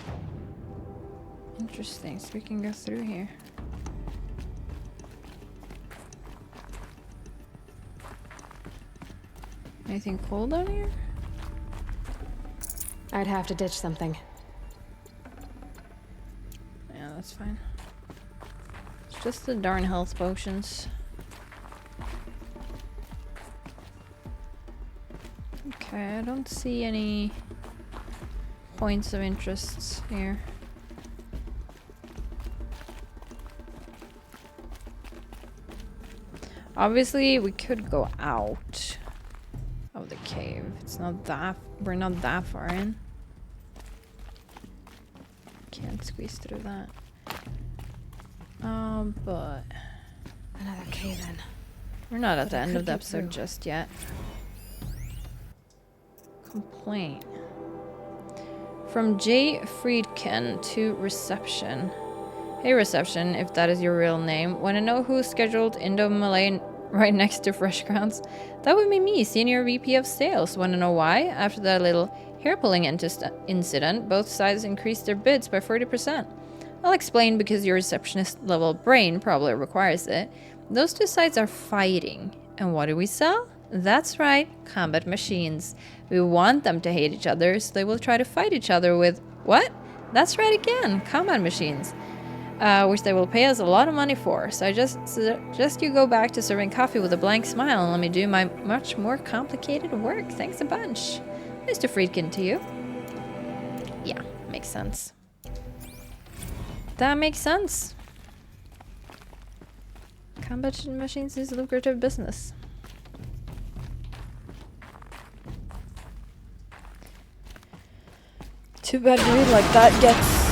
Interesting, so we can go through here. Anything cool down here?
I'd have to ditch something.
Yeah, that's fine. It's just the darn health potions. Okay, I don't see any points of interest here. Obviously, we could go out of the cave. It's not that... We're not that far in. Can't squeeze through that. But...
Another cave in.
We're not at the end of the episode just yet. Complaint. From J. Friedkin to Reception. Hey Reception, if that is your real name. Wanna know who's scheduled Indo-Malay right next to Fresh Grounds? That would be me, Senior VP of Sales. Wanna know why? After that little hair-pulling incident, both sides increased their bids by 40%. I'll explain because your receptionist-level brain probably requires it. Those two sides are fighting. And what do we sell? That's right, combat machines. We want them to hate each other, so they will try to fight each other with... What? That's right again, combat machines. Which they will pay us a lot of money for. So I just suggest you go back to serving coffee with a blank smile and let me do my much more complicated work. Thanks a bunch. Mr. Friedkin to you. Yeah, makes sense. That makes sense. Combat machines is a lucrative business. Too bad greed like that gets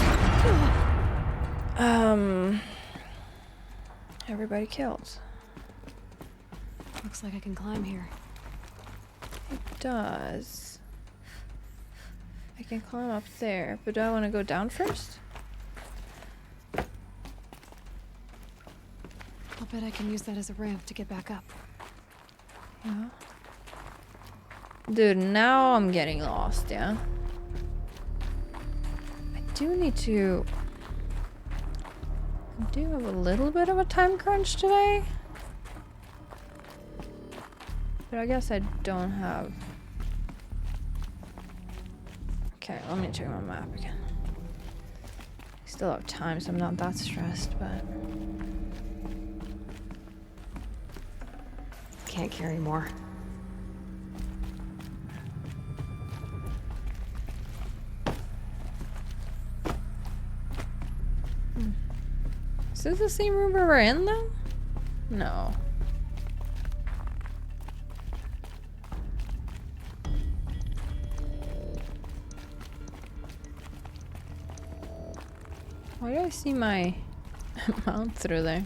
everybody killed.
Looks like I can climb here.
It does. I can climb up there, but do I want to go down first?
I'll bet I can use that as a ramp to get back up.
Yeah. Dude, now I'm getting lost, yeah? I do need to... I do have a little bit of a time crunch today. But I guess I don't have... Okay, let me check my map again. I still have time, so I'm not that stressed, but...
Can't carry more.
Is this the same room we're in, though? No. Why do I see my mount through there?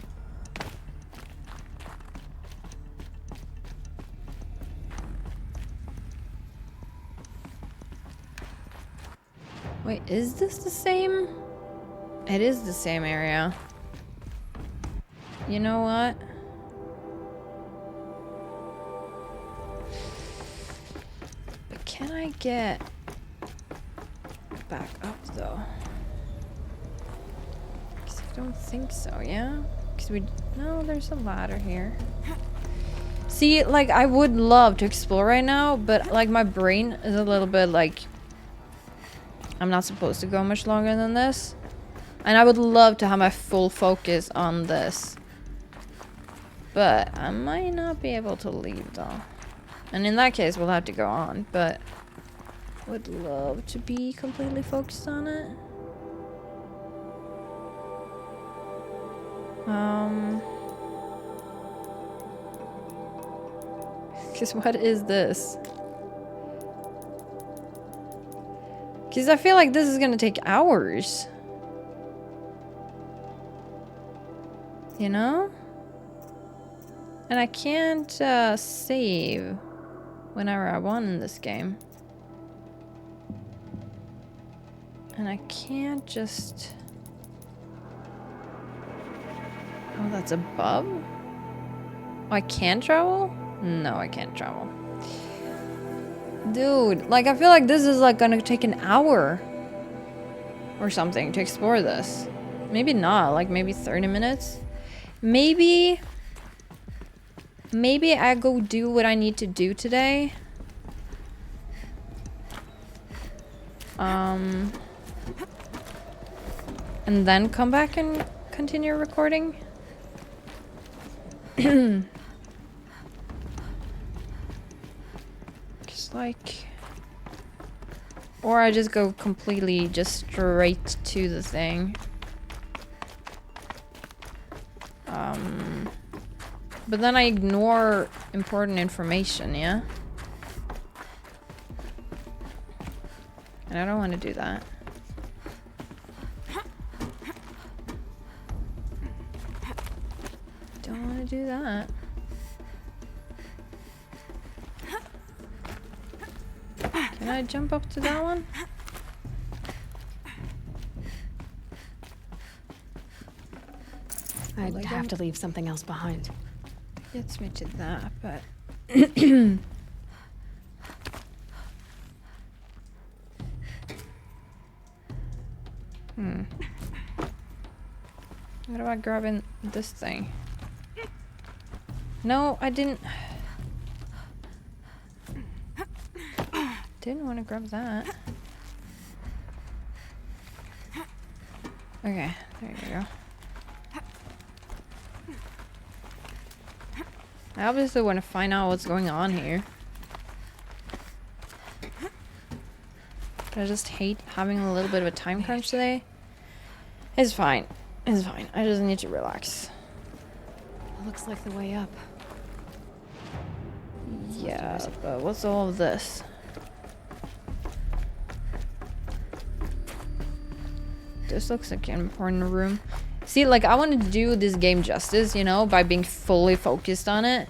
Wait, is this the same? It is the same area. You know what? But can I get back up though? Because I don't think so, yeah? Because we... No, there's a ladder here. See, like, I would love to explore right now, but, like, my brain is a little bit, like... I'm not supposed to go much longer than this. And I would love to have my full focus on this. But I might not be able to leave, though. And in that case, we'll have to go on, but... would love to be completely focused on it. Because what is this? Because I feel like this is gonna take hours. You know? And I can't save whenever I want in this game. And I can't just... Oh, that's above? Oh, I can travel? No, I can't travel. Dude, like, I feel like this is, like, gonna take an hour or something to explore this. Maybe not, like, maybe 30 minutes. Maybe I go do what I need to do today. And then come back and continue recording. Just like... Or I just go completely just straight to the thing. But then I ignore important information, yeah? And I don't want to do that. Don't want to do that. Can I jump up to that one?
I'd have to leave something else behind.
Gets me to that, but... What about grabbing this thing? No, I didn't... Didn't want to grab that. Okay, there you go. I obviously want to find out what's going on here. But I just hate having a little bit of a time crunch today. It's fine. It's fine. I just need to relax.
It looks like the way up.
Yeah, but what's all of this? This looks like an important room. See, like, I want to do this game justice, you know, by being fully focused on it.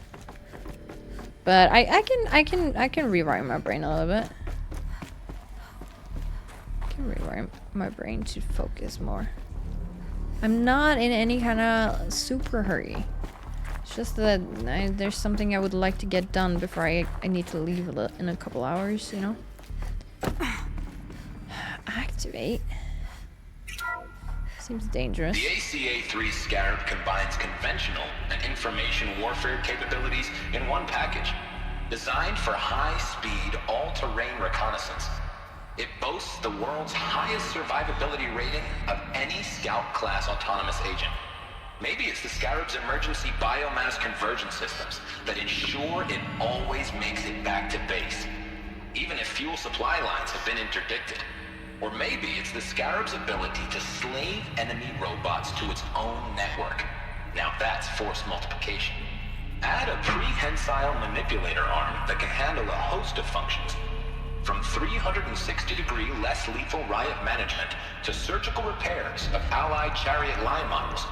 But I can rewire my brain a little bit. I can rewire my brain to focus more. I'm not in any kind of super hurry. It's just that there's something I would like to get done before I need to leave in a couple hours, you know? Activate. Seems dangerous.
The ACA-3 Scarab combines conventional and information warfare capabilities in one package. Designed for high-speed, all-terrain reconnaissance. It boasts the world's highest survivability rating of any Scout-class autonomous agent. Maybe it's the Scarab's emergency biomass conversion systems that ensure it always makes it back to base, even if fuel supply lines have been interdicted. Or maybe it's the Scarab's ability to slave enemy robots to its own network. Now that's force multiplication. Add a prehensile manipulator arm that can handle a host of functions. From 360-degree less lethal riot management to surgical repairs of Allied chariot line models.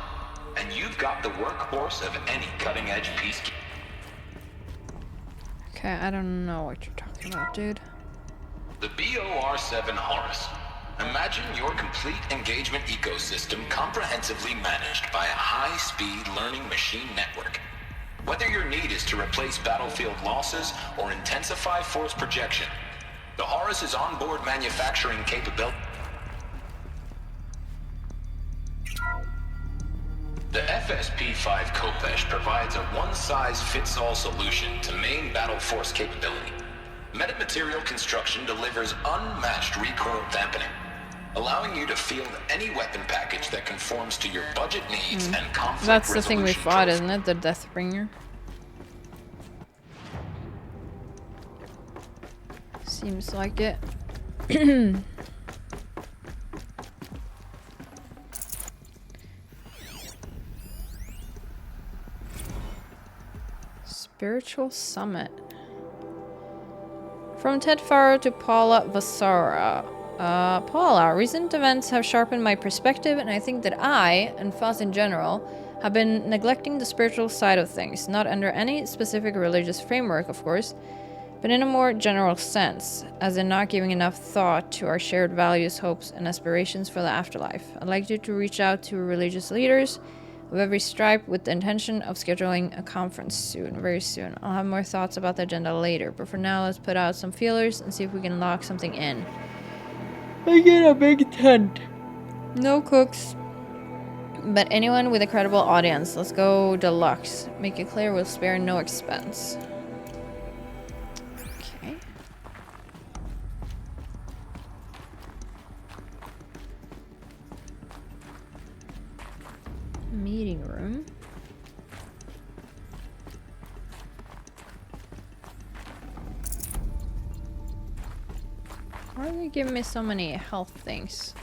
And you've got the workhorse of any cutting-edge peacekeeper.
Okay, I don't know what you're talking about, dude.
The BOR-7 Horus. Imagine your complete engagement ecosystem comprehensively managed by a high-speed learning machine network. Whether your need is to replace battlefield losses or intensify force projection, the Horus's onboard manufacturing capability. The FSP-5 Khopesh provides a one-size-fits-all solution to main battle force capability. Metamaterial construction delivers unmatched recoil dampening, allowing you to field any weapon package that conforms to your budget needs and conflict
That's the thing we
resolution
fought,
trophy.
isn't it? The Deathbringer. Seems like it. Spiritual Summit. From Ted Faro to Paula Vasara. Paula, recent events have sharpened my perspective, and I think that I, and FOSS in general, have been neglecting the spiritual side of things, not under any specific religious framework, of course, but in a more general sense, as in not giving enough thought to our shared values, hopes, and aspirations for the afterlife. I'd like you to reach out to religious leaders of every stripe with the intention of scheduling a conference soon, very soon. I'll have more thoughts about the agenda later, but for now, let's put out some feelers and see if we can lock something in. I get a big tent. No cooks. But anyone with a credible audience, let's go deluxe. Make it clear we'll spare no expense. Okay. Meeting room. Why are they giving me so many health things?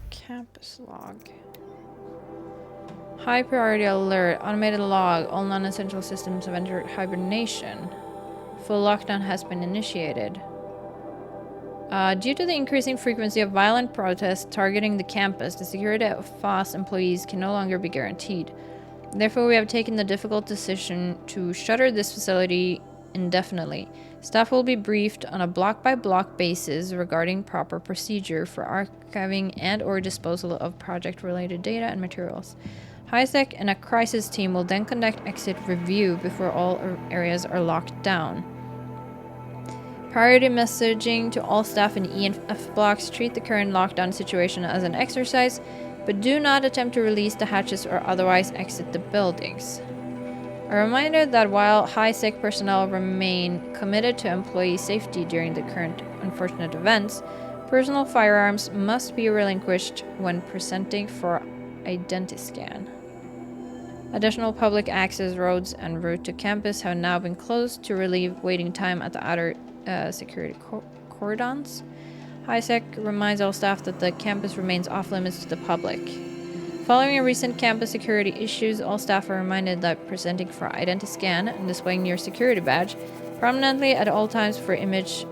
Campus log. High priority alert. Automated log. All non-essential systems have entered hibernation. Full lockdown has been initiated. Due to the increasing frequency of violent protests targeting the campus, the security of FOSS employees can no longer be guaranteed. Therefore, we have taken the difficult decision to shutter this facility indefinitely. Staff will be briefed on a block-by-block basis regarding proper procedure for archiving and/or disposal of project-related data and materials. HiSec and a crisis team will then conduct exit review before all areas are locked down. Priority messaging to all staff in E and F blocks: treat the current lockdown situation as an exercise, but do not attempt to release the hatches or otherwise exit the buildings. A reminder that while HiSec personnel remain committed to employee safety during the current unfortunate events, personal firearms must be relinquished when presenting for identiscan. Additional public access roads and route to campus have now been closed to relieve waiting time at the outer security cordons. HiSec reminds all staff that the campus remains off limits to the public. Following a recent campus security issues, all staff are reminded that presenting for identiscan and displaying your security badge prominently at all times for image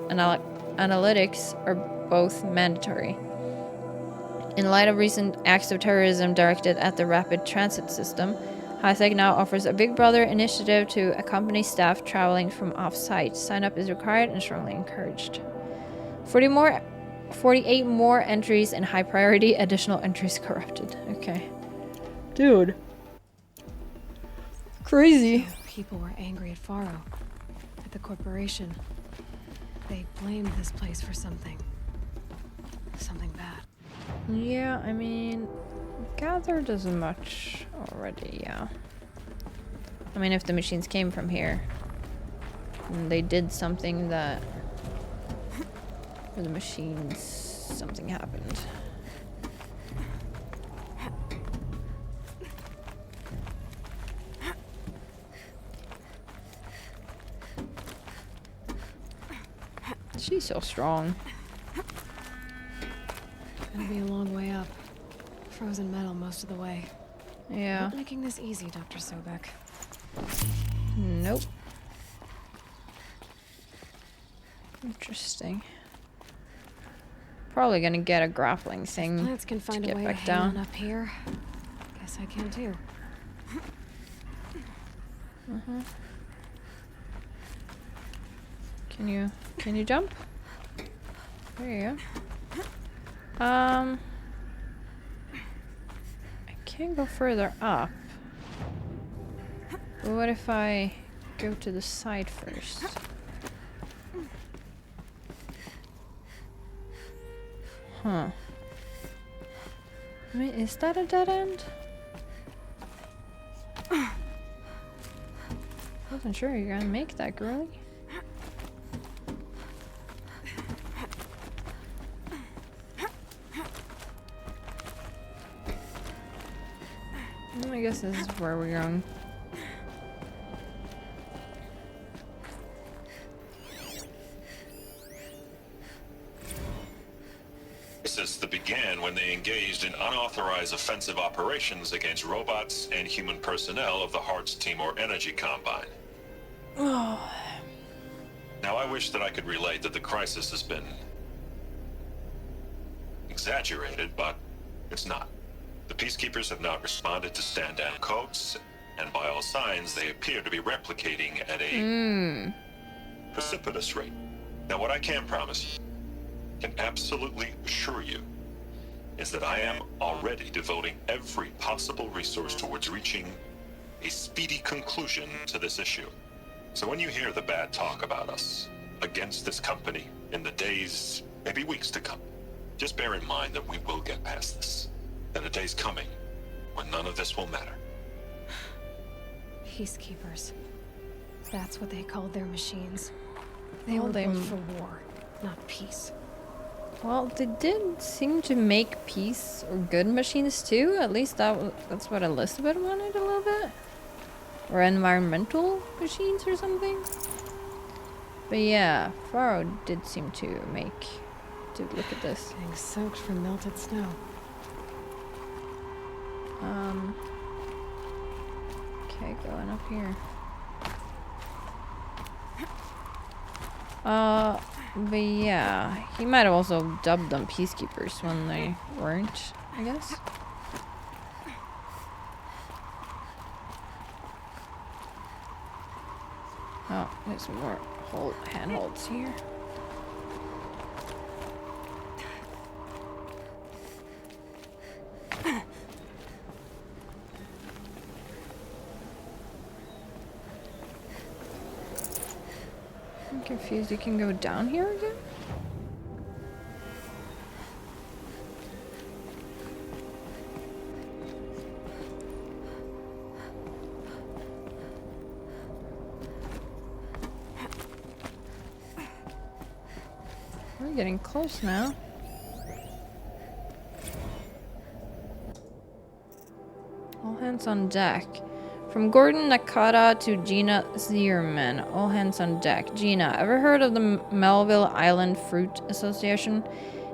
analytics are both mandatory. In light of recent acts of terrorism directed at the rapid transit system, HiTech now offers a Big Brother initiative to accompany staff traveling from off-site. Sign up is required and strongly encouraged. 48 more entries and high priority, additional entries corrupted. Okay. Dude. Crazy.
So people were angry at Faro, at the corporation. They blamed this place for something. Something bad.
Yeah, I mean, gathered as much already, yeah. I mean, if the machines came from here, and they did something that... For the machines, something happened. She's so strong.
Gonna be a long way up. Frozen metal most of the way.
Yeah.
Not making this easy, Dr. Sobek.
Nope. Interesting. Probably gonna get a grappling thing
Plants can find
to
a
get
way
back
to
down.
hang on up here. Guess I can too.
Can you jump? There you go. I can't go further up. But what if I go to the side first? Huh. I mean, is that a dead end? Wasn't sure you're gonna make that, girly. I guess this is where we're going.
This began when they engaged in unauthorized offensive operations against robots and human personnel of the Hearts Timor Energy Combine.
Oh.
Now, I wish that I could relate that the crisis has been exaggerated, but it's not. The Peacekeepers have not responded to stand-down codes, and by all signs, they appear to be replicating at a precipitous rate. Now, what I can promise you, can absolutely assure you, is that I am already devoting every possible resource towards reaching a speedy conclusion to this issue. So when you hear the bad talk about us against this company in the days, maybe weeks to come, just bear in mind that we will get past this. That a day's coming when none of this will matter.
Peacekeepers. That's what they called their machines. They
Well,
were
they-
built for war, not peace.
Well, they did seem to make peace or good machines too. At least that's what Elizabeth wanted a little bit. Or environmental machines or something. But yeah, Faro did seem to make... Dude, look at this.
Getting soaked from melted snow.
Okay, going up here. But yeah, he might have also dubbed them peacekeepers when they weren't, I guess. Oh, there's more handholds here. I'm confused. You can go down here again? We're getting close now. All hands on deck. From Gordon Nakata to Gina Zierman. All hands on deck. Gina, ever heard of the Melville Island Fruit Association?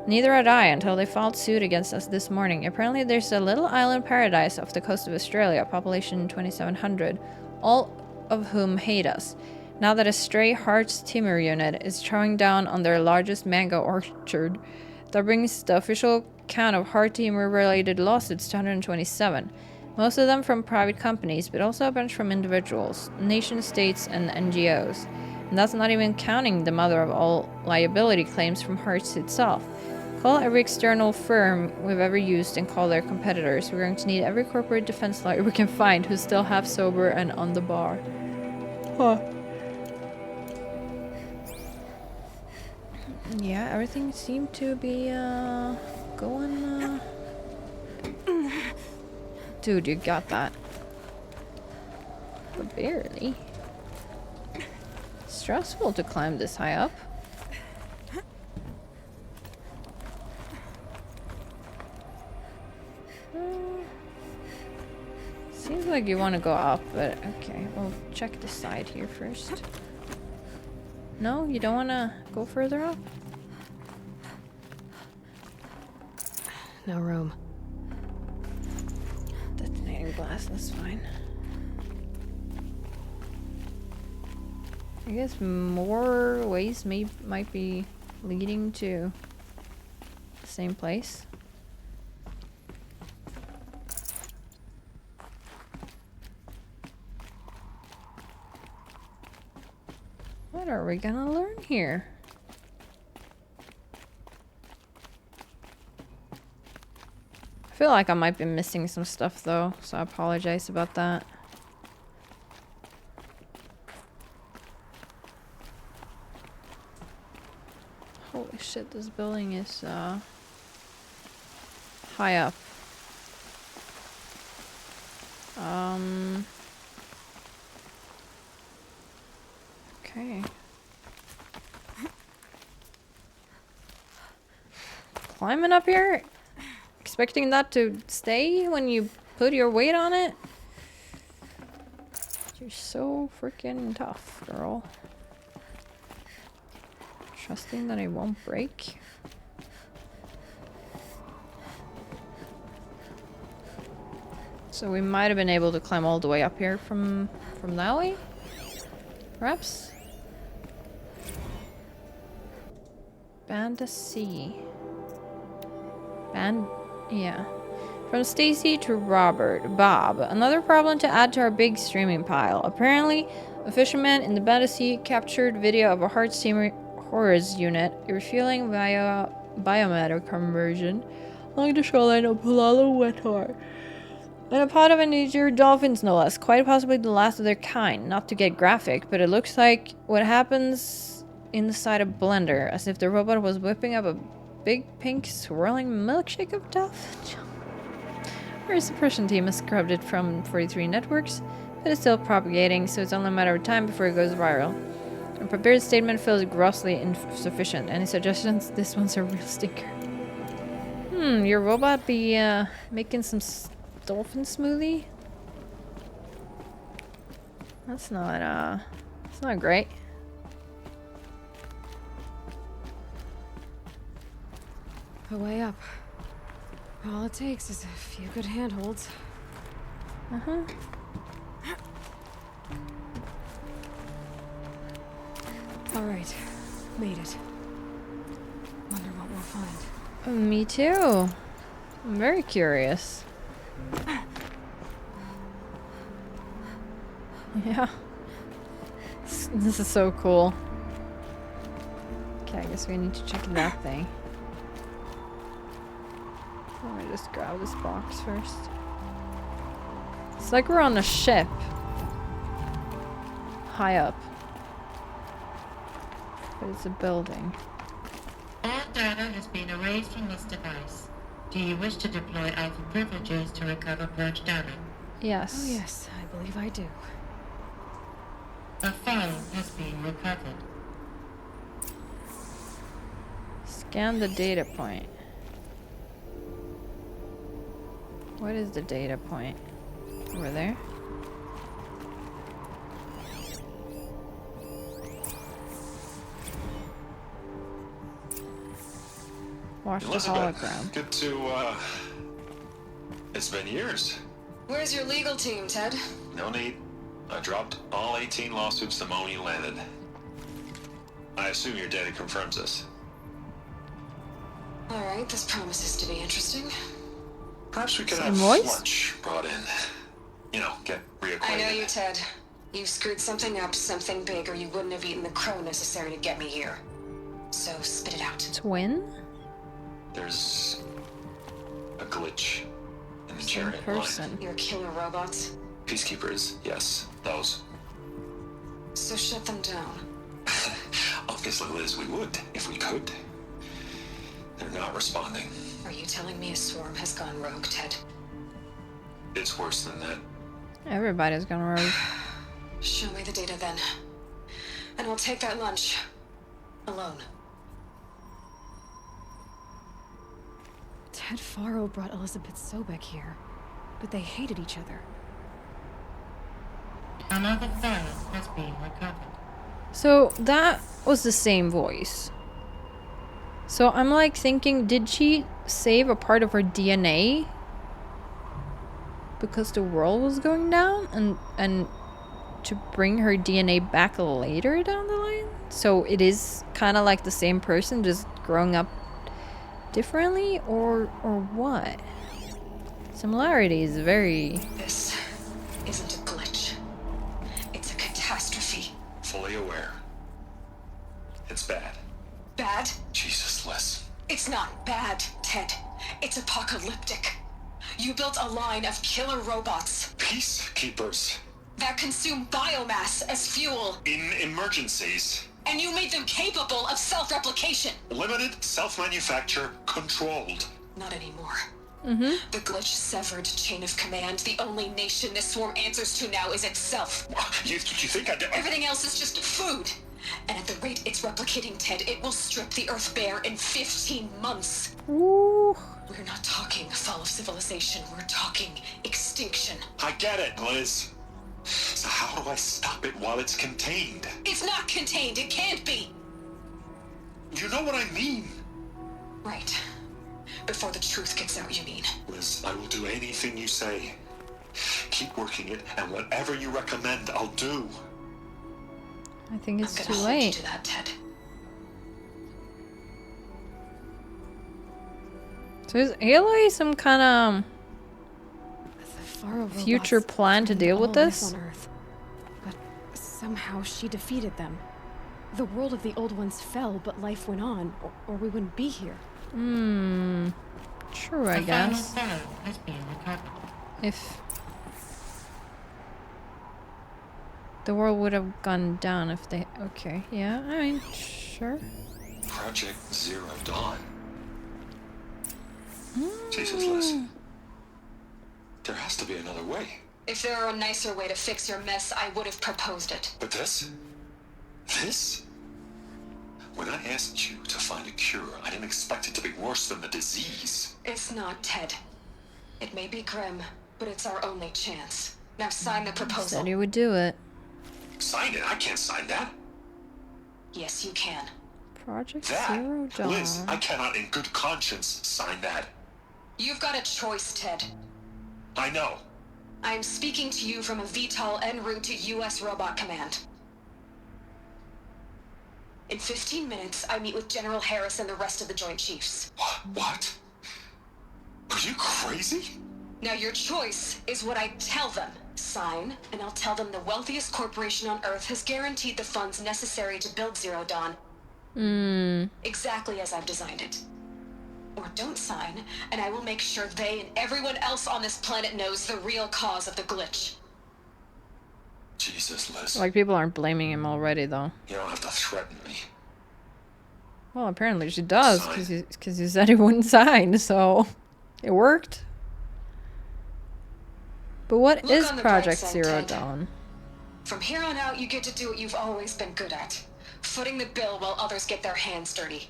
Neither had I until they filed suit against us this morning. Apparently there's a little island paradise off the coast of Australia, population 2,700, all of whom hate us. now that a stray Hearts Timur unit is chowing down on their largest mango orchard. That brings the official count of Heart Timur-related lawsuits to 127. Most of them from private companies, but also a bunch from individuals, nation-states, and NGOs. And that's not even counting the mother of all liability claims from Hearts itself. Call every external firm we've ever used and call their competitors. We're going to need every corporate defense lawyer we can find who's still half sober and on the bar. Huh. Yeah, everything seemed to be, going, Dude, you got that. But barely. Stressful to climb this high up. Seems like you want to go up, but okay. We'll check the side here first. No, you don't want to go further up?
No room.
Detonating glass, that's fine. I guess more ways might be leading to the same place. What are we gonna learn here? I feel like I might be missing some stuff though, so I apologize about that. Holy shit, this building is high up. Okay. Climbing up here? Expecting that to stay when you put your weight on it? You're so freaking tough, girl. Trusting that it won't break. So we might have been able to climb all the way up here from that way? Perhaps? Banda C. Yeah. From Stacy to Bob. Another problem to add to our big streaming pile. Apparently, a fisherman in the Banda C captured video of a Hearts Timur Horrors unit refueling via biomatter conversion along the shoreline of Palalo Wetar. And a pod of endangered dolphins, no less. Quite possibly the last of their kind. Not to get graphic, but it looks like what happens inside a blender, as if the robot was whipping up a big pink swirling milkshake of death. Our suppression team has scrubbed it from 43 networks, but it's still propagating, so it's only a matter of time before it goes viral. A prepared statement feels grossly insufficient. Any suggestions? This one's a real stinker. Your robot be making some dolphin smoothie? That's not it's not great.
A way up. All it takes is a few good handholds. All right, made it. Wonder what we'll find.
Me too. I'm very curious. Yeah. This is so cool. Okay, I guess we need to check that thing. Let me just grab this box first. It's like we're on a ship. High up. But it's a building.
All data has been erased from this device. Do you wish to deploy Alpha privileges to recover purged data?
Yes.
Oh yes, I believe I do.
A file has been recovered.
Scan the data point. What is the data point? Over there? Watch the hologram.
Good to, it's been years.
Where's your legal team, Ted?
No need. I dropped all 18 lawsuits the moment you landed. I assume your data confirms this.
Alright, this promises to be interesting.
Perhaps we could
Same
have
voice?
lunch brought in. You know, get reacquainted.
I know you, Ted. You've screwed something up, something big, or you wouldn't have eaten the crow necessary to get me here. So spit it out.
Twin?
There's a glitch in the
Same
chariot
person.
Your killer robots.
line. Peacekeepers, yes, those.
So shut them down.
Obviously, Liz, we would, if we could. They're not responding.
Are you telling me a swarm has gone rogue, Ted?
It's worse than that.
Everybody's gone rogue.
Show me the data then. And I'll take that lunch. Alone. Ted Faro brought Elizabeth Sobek here, but they hated each other.
Another phone has been recovered.
So that was the same voice. So I'm like thinking, did she save a part of her DNA? Because the world was going down and to bring her DNA back later down the line? So it is kind of like the same person just growing up differently or what? Similarity is very...
This isn't a glitch. It's a catastrophe.
Fully aware. It's bad.
Bad?
Jesus, Liz.
It's not bad, Ted. It's apocalyptic. You built a line of killer robots
Peacekeepers.
that consume biomass as fuel,
In emergencies.
and you made them capable of self-replication.
Limited, self-manufacture, controlled.
Not anymore. The glitch severed chain of command. The only nation this swarm answers to now is itself.
You think I did?
Everything else is just food. And at the rate it's replicating, Ted, it will strip the Earth bare in 15 months.
Ooh.
We're not talking fall of civilization. We're talking extinction.
I get it, Liz. So how do I stop it while it's contained?
It's not contained. It can't be.
You know what I mean.
Right. Before the truth gets out, you mean?
Liz, I will do anything you say. Keep working it, and whatever you recommend, I'll do.
I think it's
I'm
too
gonna hold you
late.
to that, Ted.
So is Aloy some kind of future plan to deal with this?
On Earth. But somehow she defeated them. The world of the old ones fell, but life went on, or we wouldn't be here.
True, I
The
guess.
final phone has been recovered.
If the world would have gone down if they... Okay, yeah, I mean, sure.
Project Zero Dawn. Jesus, Liz. There has to be another way.
If there were a nicer way to fix your mess, I would have proposed it.
But this? This? When I asked you to find a cure, I didn't expect it to be worse than the disease.
It's not, Ted. It may be grim, but it's our only chance. Now sign the proposal.
Said you would do it.
Sign it? I can't sign that.
Yes, you can.
Project
That?
Zero Dawn.
Liz, I cannot in good conscience sign that.
You've got a choice, Ted.
I know.
I am speaking to you from a VTOL en route to U.S. Robot Command. In 15 minutes, I meet with General Harris and the rest of the Joint Chiefs.
What? Are you crazy?
Now your choice is what I tell them. Sign, and I'll tell them the wealthiest corporation on Earth has guaranteed the funds necessary to build Zero Dawn. Exactly as I've designed it. Or don't sign, and I will make sure they and everyone else on this planet knows the real cause of the glitch.
Jesus, Liz.
Like, people aren't blaming him already, though.
You don't have to threaten me.
Well, apparently she does,
Sign.
because he said he wouldn't sign, so it worked. But what
Look
is
on the bright
Project
side,
Zero
Ted.
Dawn?
From here on out, you get to do what you've always been good at. Footing the bill while others get their hands dirty.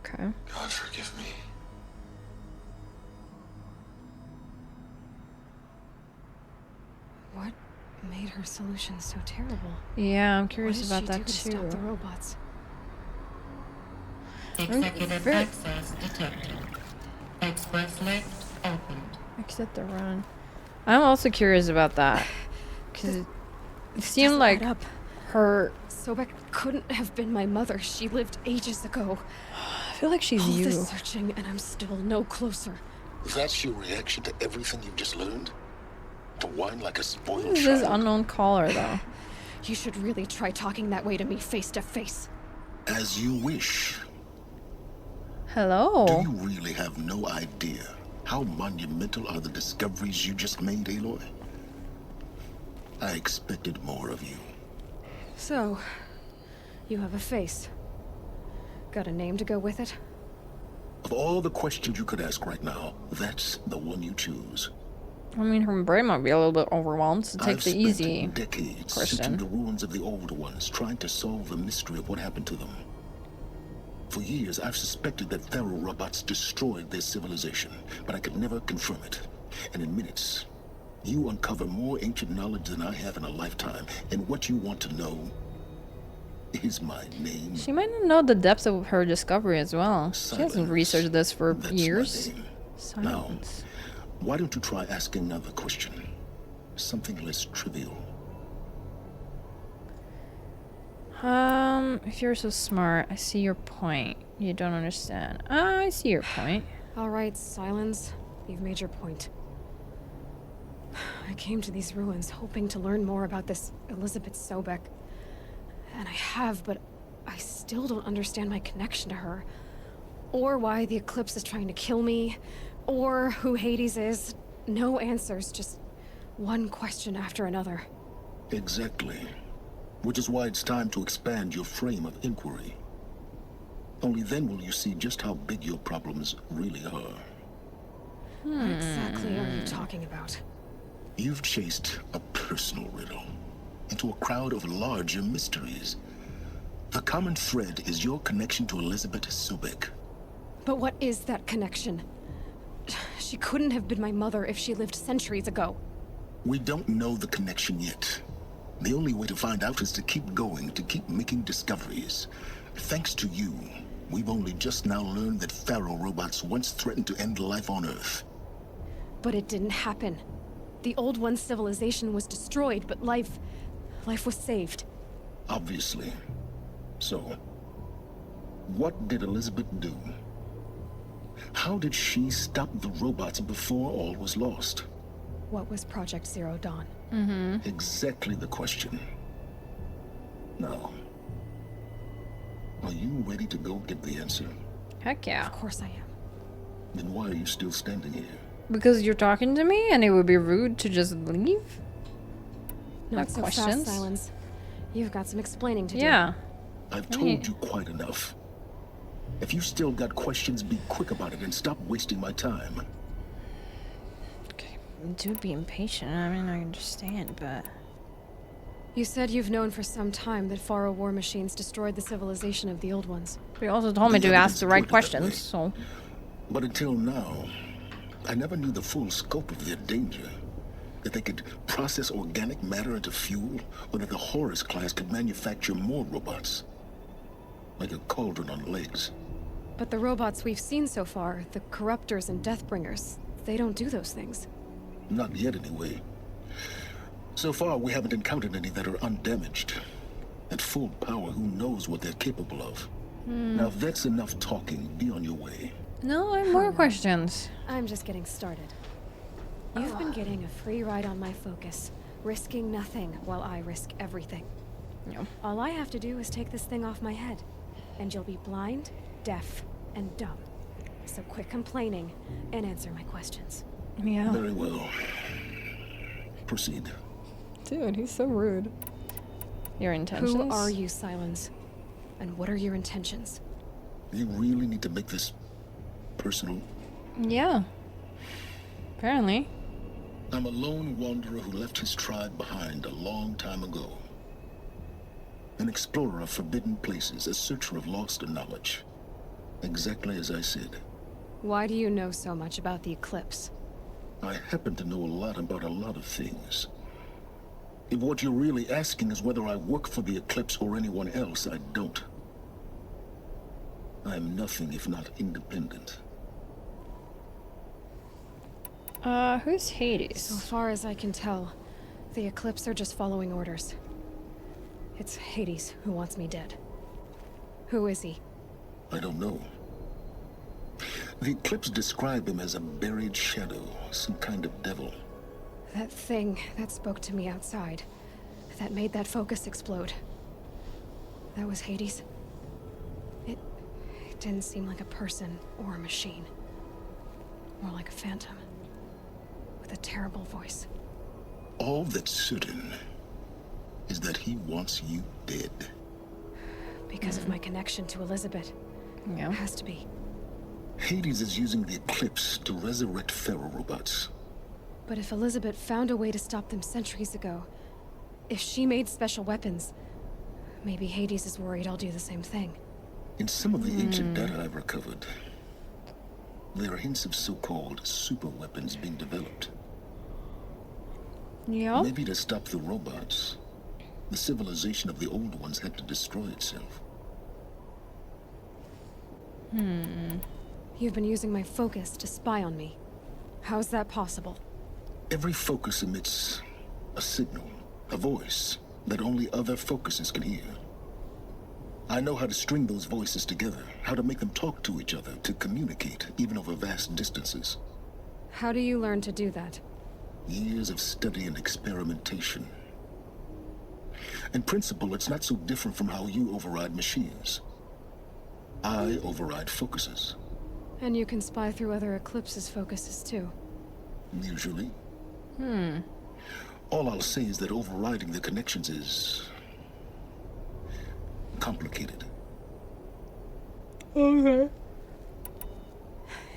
Okay.
God forgive me.
What made her solution so terrible?
Yeah, I'm curious
What
about
did
that
she do to stop the
too.
robots?
Executive
very-
access detected. Express lift opened.
Exit the run. I'm also curious about that. Because it seemed
doesn't
like
add up.
her...
Sobek couldn't have been my mother. She lived ages ago.
I feel like she's
All
you.
this searching and I'm still no closer.
That's your reaction to everything you've just learned? To whine like a spoiled
Who is this
child?
unknown caller, though?
You should really try talking that way to me face to face.
As you wish.
Hello?
Do you really have no idea how monumental are the discoveries you just made, Aloy? I expected more of you.
So, you have a face. Got a name to go with it?
Of all the questions you could ask right now, that's the one you choose.
I mean, her brain might be a little bit overwhelmed, so take
I've
the
spent
easy
decades
question.
searching the ruins of the old ones, trying to solve the mystery of what happened to them. For years, I've suspected that Faro robots destroyed their civilization, but I could never confirm it. And in minutes, you uncover more ancient knowledge than I have in a lifetime, and what you want to know is my name.
She might not know the depths of her discovery as well. She hasn't
Silence.
researched this for
That's
years.
my name.
Silence.
Why don't you try asking another question? Something less trivial.
If you're so smart, I see your point. You don't understand. I see your point.
All right, Silence. You've made your point. I came to these ruins hoping to learn more about this Elizabeth Sobek. And I have, but I still don't understand my connection to her. Or why the Eclipse is trying to kill me. Or who Hades is. No answers, just one question after another.
Exactly. Which is why it's time to expand your frame of inquiry. Only then will you see just how big your problems really are.
What exactly are you talking about?
You've chased a personal riddle into a crowd of larger mysteries. The common thread is your connection to Elizabeth Sobek.
But what is that connection? She couldn't have been my mother if she lived centuries ago.
We don't know the connection yet. The only way to find out is to keep going, to keep making discoveries. Thanks to you, we've only just now learned that Faro robots once threatened to end life on Earth.
But it didn't happen. The Old One's civilization was destroyed, but life was saved.
Obviously. So, what did Elizabeth do? How did she stop the robots before all was lost?
What was Project Zero Dawn?
Exactly the question. Now, are you ready to go get the answer?
Heck yeah.
Of course I am.
Then why are you still standing here?
Because you're talking to me and it would be rude to just leave?
Not so fast, Silence. You've got some explaining to do.
Yeah.
I've told you quite enough. If you still got questions, be quick about it and stop wasting my time.
Do be impatient. I mean, I understand, but...
You said you've known for some time that Faro war machines destroyed the civilization of the Old Ones.
But you also told me to ask the right questions, so...
But until now, I never knew the full scope of their danger. That they could process organic matter into fuel, or that the Horus class could manufacture more robots. Like a cauldron on legs.
But the robots we've seen so far, the Corruptors and Deathbringers, they don't do those things.
Not yet, anyway. So far, we haven't encountered any that are undamaged. At full power, who knows what they're capable of? Now, if that's enough talking, be on your way.
No, I have more questions.
I'm just getting started. You've been getting a free ride on my focus, risking nothing while I risk everything.
No.
All I have to do is take this thing off my head, and you'll be blind, deaf, and dumb. So quit complaining and answer my questions.
Yeah.
Very well. Proceed.
Dude, he's so rude. Your intentions?
Who are you, Silence? And what are your intentions?
You really need to make this personal?
Yeah. Apparently.
I'm a lone wanderer who left his tribe behind a long time ago. An explorer of forbidden places, a searcher of lost knowledge. Exactly as I said.
Why do you know so much about the Eclipse?
I happen to know a lot about a lot of things. If what you're really asking is whether I work for the Eclipse or anyone else, I don't. I'm nothing if not independent.
Who's Hades?
So far as I can tell, the Eclipse are just following orders. It's Hades who wants me dead. Who is he?
I don't know. The Eclipse describe him as a buried shadow, some kind of devil.
That thing that spoke to me outside, that made that focus explode. That was Hades. It didn't seem like a person or a machine. More like a phantom. With a terrible voice.
All that's certain is that he wants you dead.
Because of my connection to Elizabeth.
Yeah.
Has to be.
Hades is using the Eclipse to resurrect Faro robots.
But if Elizabeth found a way to stop them centuries ago, if she made special weapons, maybe Hades is worried I'll do the same thing.
In some of the ancient data I've recovered, there are hints of so-called super weapons being developed.
Yeah.
Maybe to stop the robots, the civilization of the old ones had to destroy itself.
You've been using my focus to spy on me. How's that possible?
Every focus emits a signal, a voice, that only other focuses can hear. I know how to string those voices together, how to make them talk to each other, to communicate, even over vast distances.
How do you learn to do that?
Years of study and experimentation. In principle, it's not so different from how you override machines. I override focuses.
And you can spy through other Eclipse's focuses too.
Usually. All I'll say is that overriding the connections is complicated.
Okay.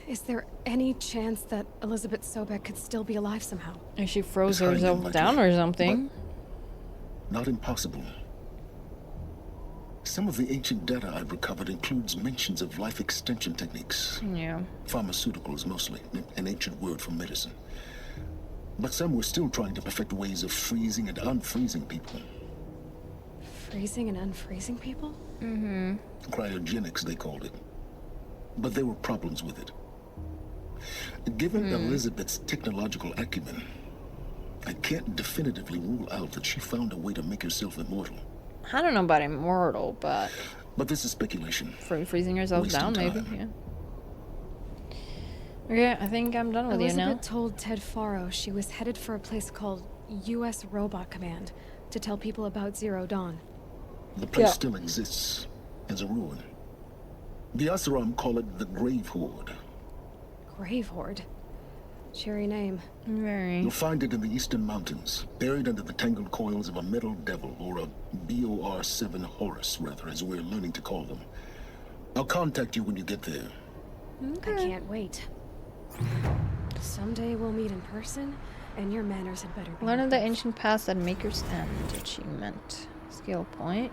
Is there any chance that Elizabeth Sobek could still be alive somehow?
And she froze
It's highly
herself
unlikely,
down or something.
but not impossible. Some of the ancient data I've recovered includes mentions of life extension techniques.
Yeah.
Pharmaceuticals mostly, an ancient word for medicine. But some were still trying to perfect ways of freezing and unfreezing people.
Freezing and unfreezing people?
Cryogenics, they called it. But there were problems with it. Given Elizabeth's technological acumen, I can't definitively rule out that she found a way to make herself immortal.
I don't know about immortal, but
But this is speculation.
freezing herself
Wasting
down, maybe.
time.
Yeah. Okay, I think I'm done with you now.
Elizabeth told Ted Faro she was headed for a place called U.S. Robot Command to tell people about Zero Dawn.
The place
Yeah.
still exists as a ruin. The Asaram call it the Grave Horde.
Grave Horde. Cheery name.
Very.
You'll find it in the eastern mountains, buried under the tangled coils of a metal devil, or a BOR-7 Horus, rather, as we're learning to call them. I'll contact you when you get there.
I can't wait. Someday we'll meet in person, and your manners had better be.
Learn of the ancient past at Maker's End. Achievement. Skill point.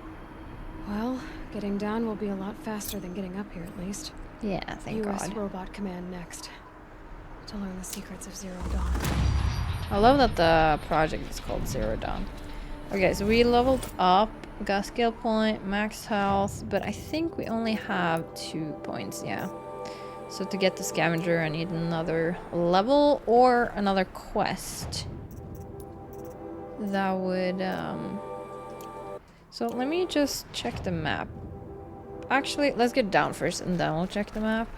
Well, getting down will be a lot faster than getting up here, at least.
Yeah, thank
U.S.
God.
Robot Command next. To learn the secrets of Zero Dawn.
I love that the project is called Zero Dawn. Okay, so we leveled up, got skill point, max health, but I think we only have 2 points, yeah. So to get the scavenger, I need another level or another quest. That would, So let me just check the map. Actually, let's get down first and then we'll check the map.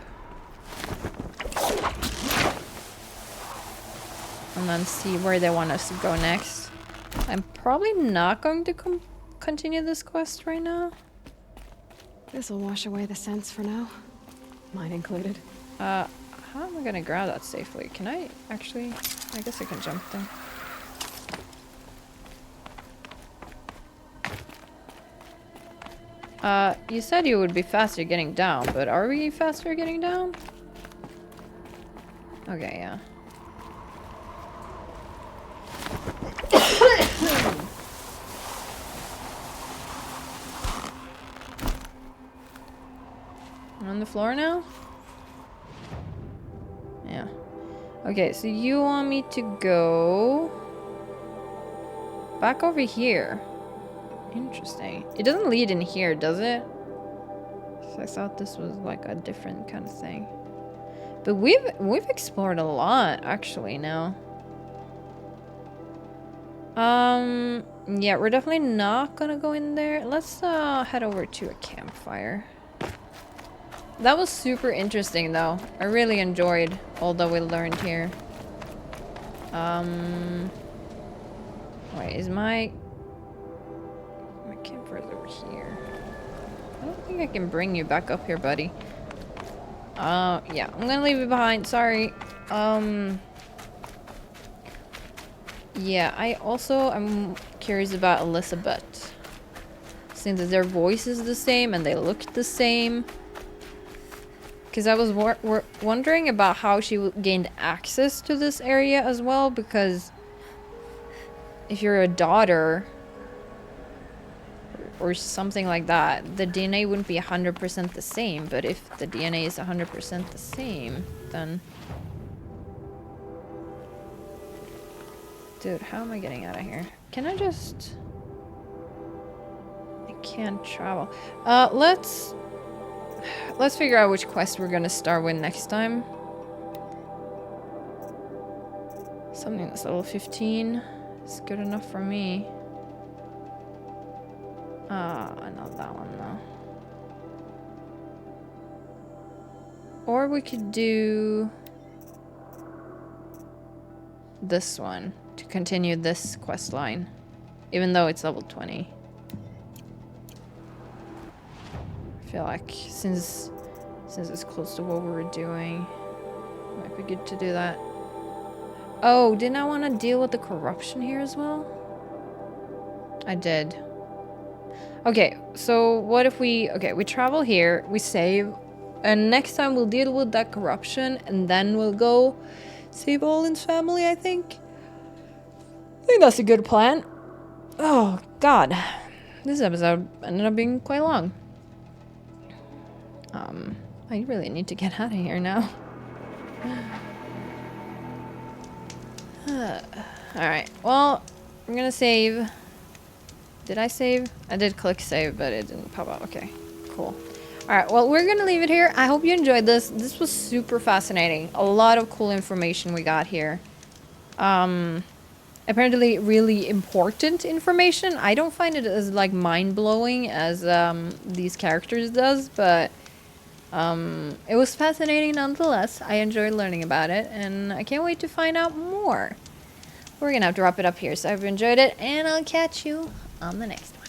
And then see where they want us to go next. I'm probably not going to continue this quest right now.
This'll wash away the scents for now. Mine included.
How am I gonna grab that safely? Can I actually? I guess I can jump there. You said you would be faster getting down, but are we faster getting down? Okay, yeah. I'm on the floor now? Yeah. Okay, so you want me to go back over here. Interesting. It doesn't lead in here, does it? So I thought this was like a different kind of thing. But we've explored a lot actually now. Yeah, we're definitely not gonna go in there. Let's head over to a campfire. That was super interesting though. I really enjoyed all that we learned here. Wait, is my campfire's over here? I don't think I can bring you back up here, buddy. Yeah, I'm gonna leave you behind. Sorry. Yeah, I'm curious about Elizabeth. Since their voice is the same and they look the same. Because I was wondering about how she gained access to this area as well, because if you're a daughter or something like that, the DNA wouldn't be 100% the same, but if the DNA is 100% the same, then... Dude, how am I getting out of here? Can I just... I can't travel. Let's figure out which quest we're gonna start with next time. Something that's level 15 is good enough for me. Not that one though. Or we could do this one to continue this quest line, even though it's level 20. I feel like since it's close to what we were doing, it might be good to do that. Oh, didn't I want to deal with the corruption here as well? I did. Okay, so what if we travel here, we save, and next time we'll deal with that corruption, and then we'll go save Olin's family, I think. I think that's a good plan. Oh, God. This episode ended up being quite long. I really need to get out of here now. Alright, well, I'm gonna save. Did I save? I did click save, but it didn't pop up. Okay, cool. Alright, well, we're gonna leave it here. I hope you enjoyed this. This was super fascinating. A lot of cool information we got here. Apparently really important information. I don't find it as, like, mind-blowing as these characters does, but it was fascinating nonetheless. I enjoyed learning about it, and I can't wait to find out more. We're gonna have to wrap it up here, so I hope you enjoyed it, and I'll catch you on the next one.